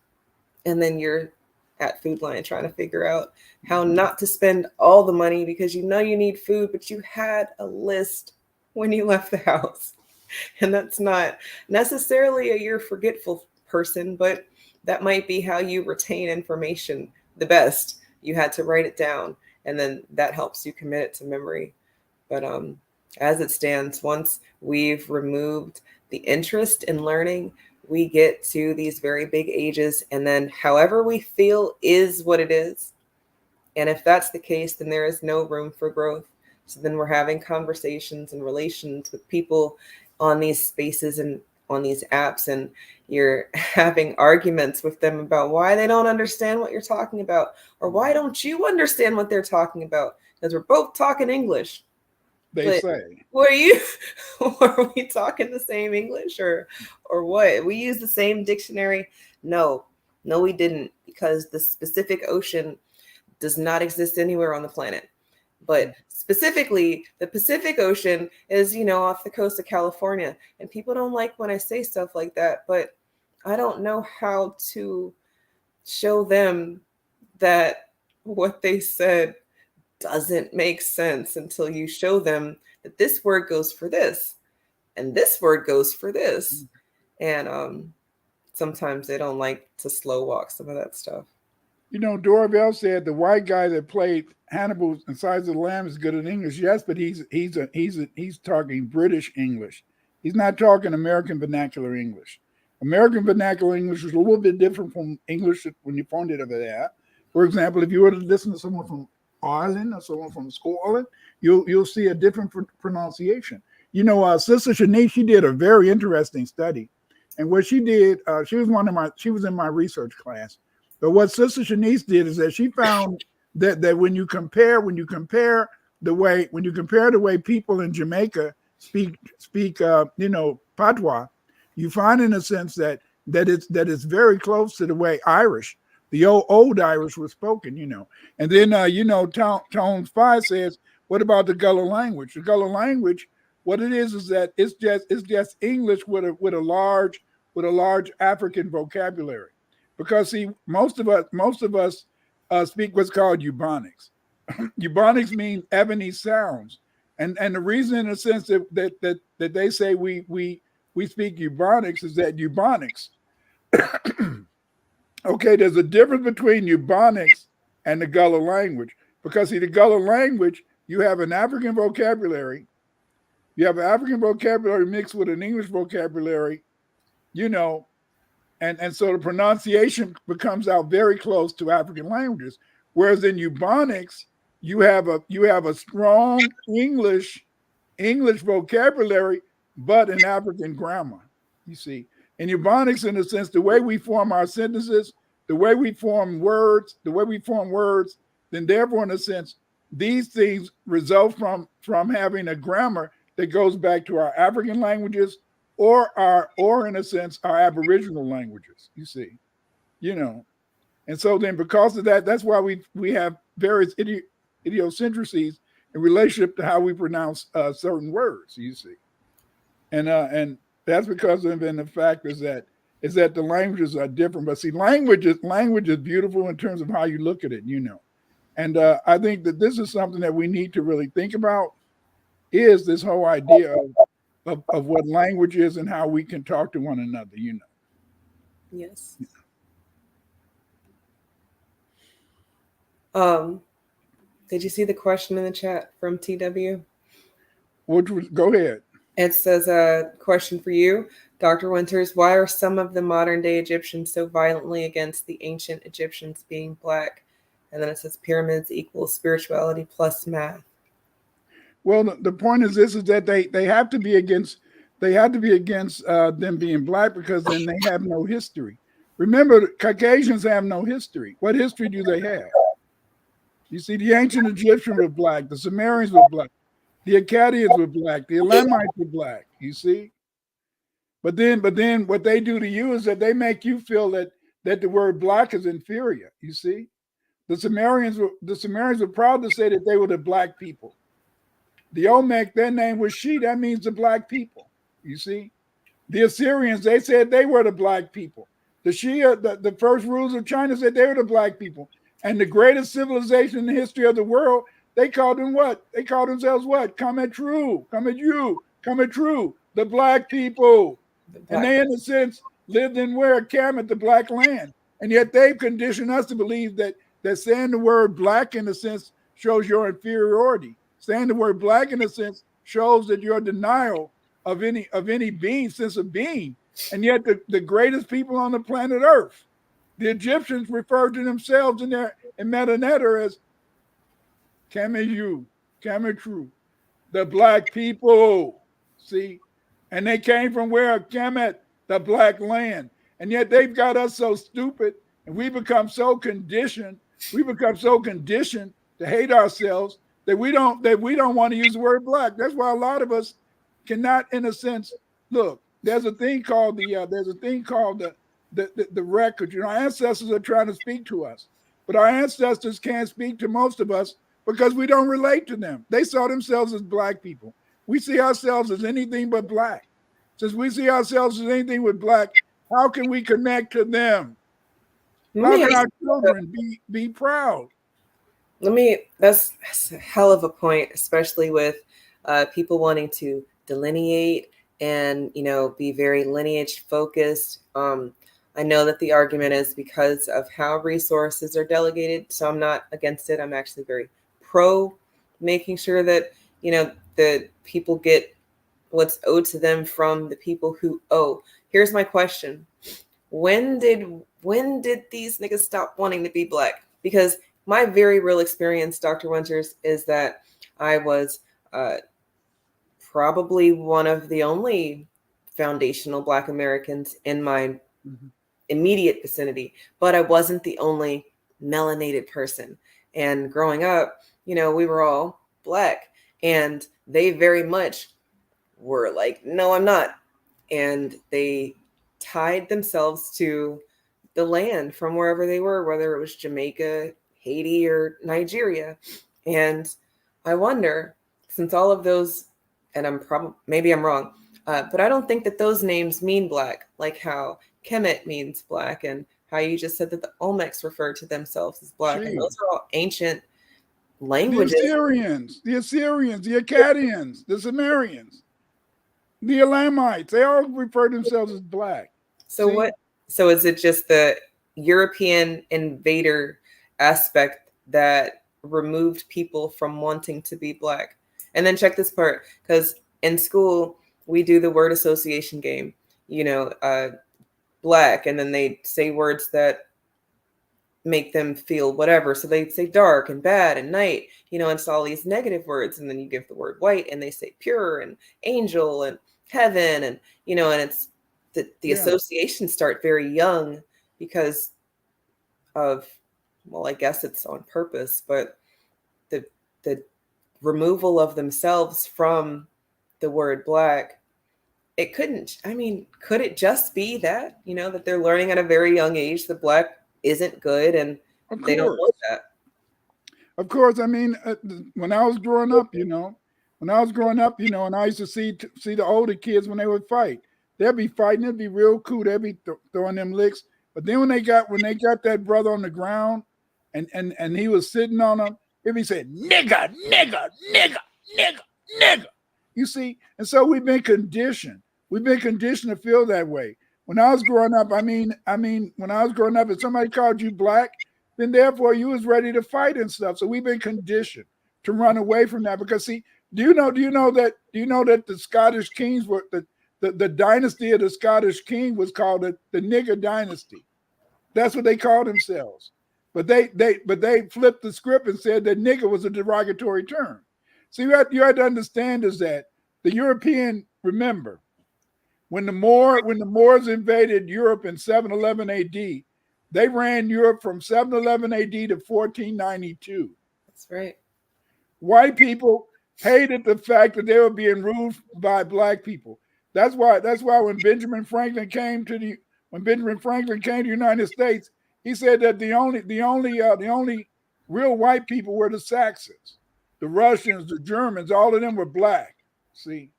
and then you're at Food Line trying to figure out how not to spend all the money because you need food, but you had a list when you left the house. And that's not necessarily a you're forgetful person, but that might be how you retain information the best. You had to write it down, and then that helps you commit it to memory. But as it stands, once we've removed the interest in learning, we get to these very big ages, and then however we feel is what it is. And if that's the case, then there is no room for growth. So then we're having conversations and relations with people on these spaces and on these apps, and you're having arguments with them about why they don't understand what you're talking about, or why don't you understand what they're talking about, because we're both talking English. They say. Are we talking the same English or what? We use the same dictionary? No, we didn't, because the specific ocean does not exist anywhere on the planet. But specifically, the Pacific Ocean is, off the coast of California. And people don't like when I say stuff like that, but I don't know how to show them that what they said doesn't make sense until you show them that this word goes for this and this word goes for this. And sometimes they don't like to slow walk some of that stuff. Dorvell said the white guy that played Hannibal in Silence of the Lambs is good at English. Yes, but he's talking British English. He's not talking American vernacular English. American vernacular English is a little bit different from English when you found it over there. For example, if you were to listen to someone from Ireland or someone from Scotland, you'll see a different pronunciation. Sister Shanice, she did a very interesting study, and what she did, she was in my research class. But what Sister Shanice did is that she found that when you compare the way people in Jamaica speak patois, you find in a sense that it's very close to the way Irish, the old Irish was spoken, And then Tone 5 says, what about the Gullah language? The Gullah language, what it is that it's just English with a large African vocabulary. Because see, most of us speak what's called Ebonics. Ebonics mean ebony sounds. And the reason, in a sense, that they say we speak Ebonics is that Ebonics. Okay, there's a difference between Ebonics and the Gullah language. Because see, the Gullah language, you have an African vocabulary. You have an African vocabulary mixed with an English vocabulary, and so the pronunciation becomes out very close to African languages. Whereas in Ebonics, you have a strong English vocabulary, but an African grammar. You see, in Ebonics, in a sense, the way we form our sentences, the way we form words, then therefore, in a sense, these things result from having a grammar that goes back to our African languages or in a sense, our Aboriginal languages, you see, And so then because of that, that's why we have various idiosyncrasies in relationship to how we pronounce certain words, you see. And that's because of the fact is that the languages are different. But see, language is beautiful in terms of how you look at it, And I think that this is something that we need to really think about, is this whole idea of what language is and how we can talk to one another, Yes. Did you see the question in the chat from TW? Go ahead. It says a question for you, Dr. Winters. Why are some of the modern day Egyptians so violently against the ancient Egyptians being Black? And then it says pyramids equals spirituality plus math. Well, the point is this: is that they have to be against them being Black, because then they have no history. Remember, Caucasians have no history. What history do they have? You see, the ancient Egyptians were Black, the Sumerians were Black, the Akkadians were Black, the Elamites were Black. You see, but then what they do to you is that they make you feel that the word Black is inferior. You see, the Sumerians were proud to say that they were the Black people. The Olmec, their name was She. That means the Black people. You see, the Assyrians, they said they were the Black people. The Shia, the first rulers of China, said they were the Black people. And the greatest civilization in the history of the world, they called them what? They called themselves what? True, the Black people. And they, in a sense, lived in where? Kemet, the Black land. And yet they've conditioned us to believe that saying the word Black, in a sense, shows your inferiority. Saying the word Black, in a sense, shows that your denial of any being, sense of being. And yet the greatest people on the planet Earth, the Egyptians, referred to themselves in Metaneter as Kemeyu, Kemetru, the Black people. See? And they came from where? Kemet, the Black land. And yet they've got us so stupid, and we become so conditioned to hate ourselves that we don't want to use the word Black. That's why a lot of us cannot, in a sense, look. There's a thing called the record. Our ancestors are trying to speak to us, but our ancestors can't speak to most of us because we don't relate to them. They saw themselves as Black people. We see ourselves as anything but Black. Since we see ourselves as anything but Black, how can we connect to them? How can our children be proud? That's a hell of a point, especially with people wanting to delineate and, be very lineage focused. I know that the argument is because of how resources are delegated. So I'm not against it. I'm actually very pro making sure that, the people get what's owed to them from the people who owe. Here's my question. When did these niggas stop wanting to be Black? Because my very real experience, Dr. Winters, is that I was probably one of the only foundational Black Americans in my immediate vicinity, but I wasn't the only melanated person. And growing up, we were all Black, and they very much were like, no, I'm not. and they tied themselves to the land from wherever they were, whether it was Jamaica, Haiti, or Nigeria. And I wonder, since all of those, and maybe I'm wrong, but I don't think that those names mean black, like how Kemet means black, and how you just said that the Olmecs refer to themselves as black. And those are all ancient languages. The Assyrians, the Akkadians, the Sumerians, the Elamites, they all refer to themselves as black. So so is it just the European invader aspect that removed people from wanting to be black? And then check this part, because in school we do the word association game, black, and then they say words that make them feel whatever. So they say dark and bad and night, and it's all these negative words. And then you give the word white and they say pure and angel and heaven. And, and it's the associations start very young because of, well, I guess it's on purpose, but the removal of themselves from the word black, could it just be that, that they're learning at a very young age that black isn't good and they don't want that? Of course. When I was growing up, and I used to see the older kids when they would fight, they'd be fighting, it'd be real cool, they'd be throwing them licks. But then when they got that brother on the ground and he was sitting on him, he'd be saying, nigga, nigga, nigga, nigga, nigga. You see? And so we've been conditioned. We've been conditioned to feel that way. When I was growing up, when I was growing up, if somebody called you black, then therefore you was ready to fight and stuff. So we've been conditioned to run away from that. Because see, do you know that the Scottish kings were the dynasty of the Scottish king was called the nigger dynasty. That's what they called themselves. But they flipped the script and said that nigger was a derogatory term. So you had to understand is that the European, remember, when the Moors invaded Europe in 711 AD, they ran Europe from 711 AD to 1492. That's right. White people hated the fact that they were being ruled by black people. That's why when Benjamin Franklin came to the United States, he said that the only real white people were the Saxons, the Russians, the Germans, all of them were black. See,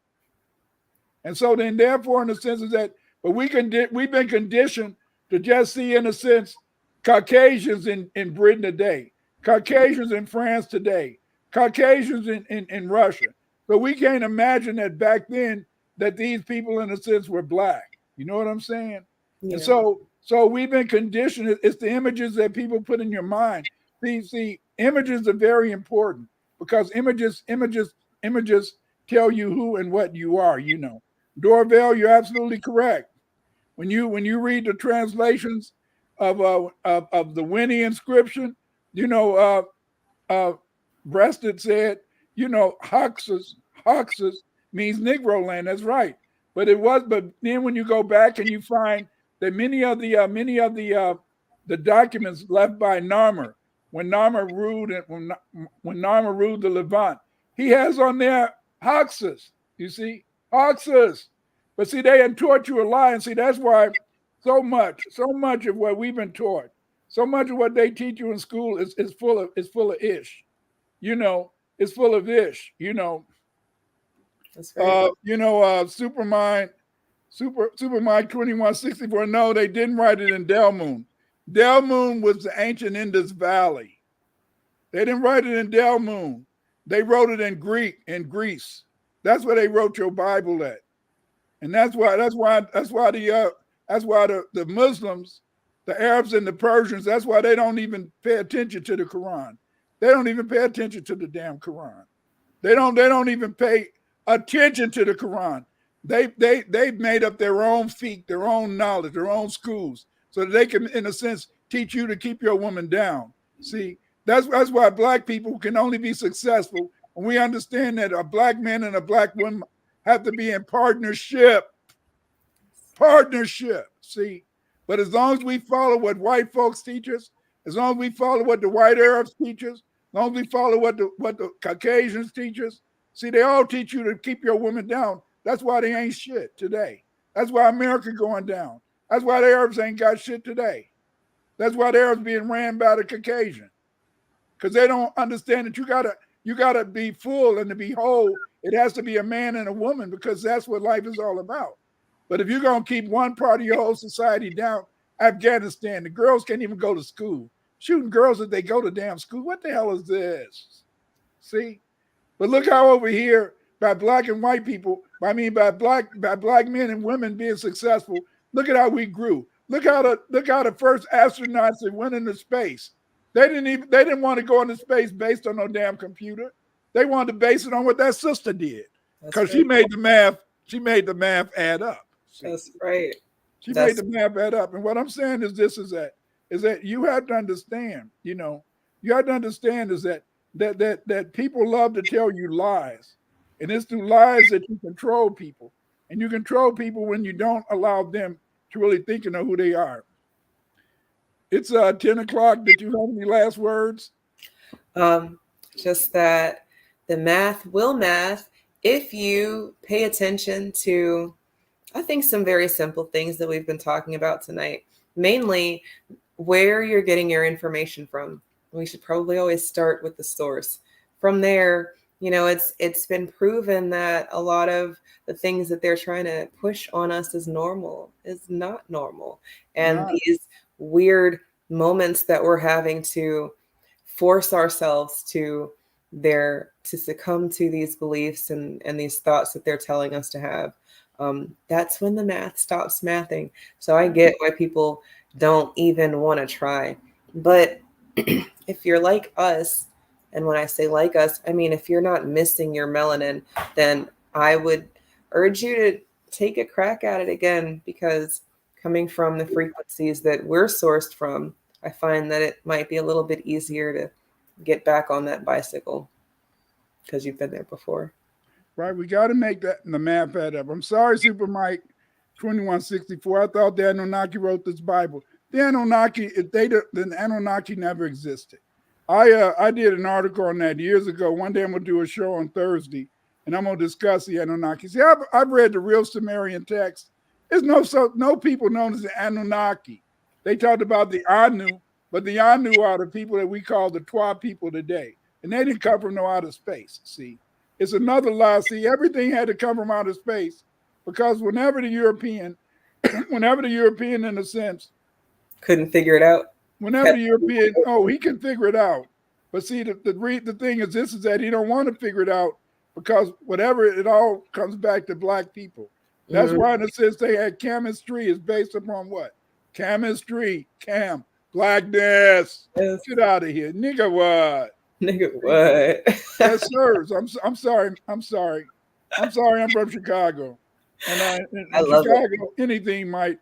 and so then therefore, in the sense is that, but we've been conditioned to just see, in a sense, Caucasians in Britain today, Caucasians in France today, Caucasians in Russia. So we can't imagine that back then that these people, in a sense, were black. You know what I'm saying? Yeah. And so we've been conditioned. It's the images that people put in your mind. See, images are very important because images tell you who and what you are. Dorvell, you're absolutely correct. When you read the translations of the Winnie inscription, Breasted said, Hoxus means Negro land. That's right. But then when you go back and you find that many of the documents left by Narmer, when Narmer ruled the Levant, he has on there Hoxus. You see, Hoxus. But see, they had taught you a lie, and see that's why so much of what we've been taught, so much of what they teach you in school is full of ish. It's full of ish. That's right. Supermind 2164. No, they didn't write it in Delmoon. Delmoon was the ancient Indus Valley. They didn't write it in Delmoon. They wrote it in Greece. That's where they wrote your Bible at. And that's why the Muslims, the Arabs and the Persians, that's why they don't even pay attention to the Quran. They don't even pay attention to the damn Quran. They don't even pay attention to the Quran. They've made up their own fiqh, their own knowledge, their own schools, so that they can, in a sense, teach you to keep your woman down. See, that's why black people can only be successful when we understand that a black man and a black woman have to be in partnership. See, but as long as we follow what white folks teach us, as long as we follow what the white Arabs teach us, as long as we follow what the Caucasians teach us, see, they all teach you to keep your woman down. That's why they ain't shit today. That's why America going down. That's why the Arabs ain't got shit today. That's why the Arabs being ran by the Caucasian. Because they don't understand that you gotta be full, and to be whole, it has to be a man and a woman, because that's what life is all about. But if you're gonna keep one part of your whole society down, Afghanistan, the girls can't even go to school. Shooting girls if they go to damn school. What the hell is this? See? But look how over here, by black and white people, by black men and women being successful, look at how we grew. Look how the first astronauts that went into space. They didn't want to go into space based on no damn computer. They wanted to base it on what that sister did. Because she made the math add up. See? That's right. She made the math add up. And what I'm saying is that you have to understand, you have to understand is that people love to tell you lies. And it's through lies that you control people. And you control people when you don't allow them to really think and know who they are. It's 10 o'clock. Did you have any last words? Just that the math will math if you pay attention to, I think, some very simple things that we've been talking about tonight. Mainly where you're getting your information from. We should probably always start with the source. From there, it's been proven that a lot of the things that they're trying to push on us as normal is not normal. And these weird moments that we're having to force ourselves to succumb to these beliefs and these thoughts that they're telling us to have. That's when the math stops mathing. So I get why people don't even want to try. But if you're like us, and when I say like us, I mean, if you're not missing your melanin, then I would urge you to take a crack at it again, because coming from the frequencies that we're sourced from, I find that it might be a little bit easier to get back on that bicycle because you've been there before. Right. We got to make the math add up. I'm sorry, Super Mike 2164. I thought the Anunnaki wrote this Bible. The Anunnaki never existed. I did an article on that years ago. One day I'm going to do a show on Thursday, and I'm going to discuss the Anunnaki. See, I've read the real Sumerian text. There's no people known as the Anunnaki. They talked about the Anu, but the Anu are the people that we call the Twa people today. And they didn't come from no outer space, see. It's another lie. See, everything had to come from outer space, because whenever the European in a sense, couldn't figure it out. Whenever the European, he can figure it out. But see, the thing is that he don't want to figure it out, because whatever, it all comes back to black people. That's why, in a sense, they had chemistry is based upon what? Chemistry, blackness. Yes. Get out of here. Nigga what? Nigga what? Yes, sir. I'm sorry. I'm from Chicago. And in Chicago, anything might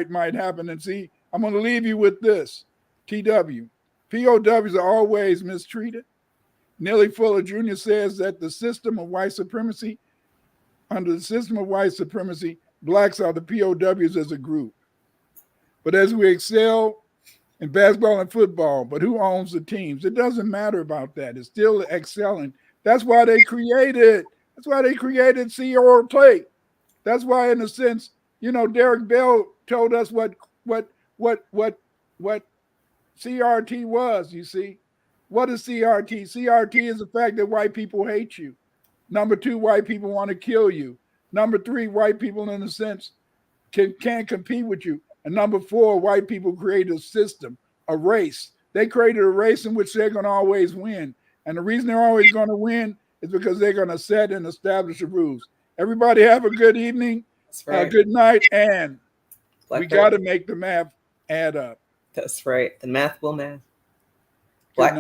happen. And see, I'm going to leave you with this. TW. POWs are always mistreated. Nellie Fuller Jr. says that under the system of white supremacy, blacks are the POWs as a group. But as we excel in basketball and football, but who owns the teams? It doesn't matter about that. It's still excelling. That's why they created CEO play. That's why, in a sense, Derek Bell told us what CRT was, you see. What is CRT? CRT is the fact that white people hate you. Number 2, white people want to kill you. Number 3, white people, in a sense, can't compete with you. And number 4, white people created a system, a race. They created a race in which they're going to always win. And the reason they're always going to win is because they're going to set and establish the rules. Everybody have a good evening, right. Good night, and we got to make the math add up. That's right. The math will math. Black.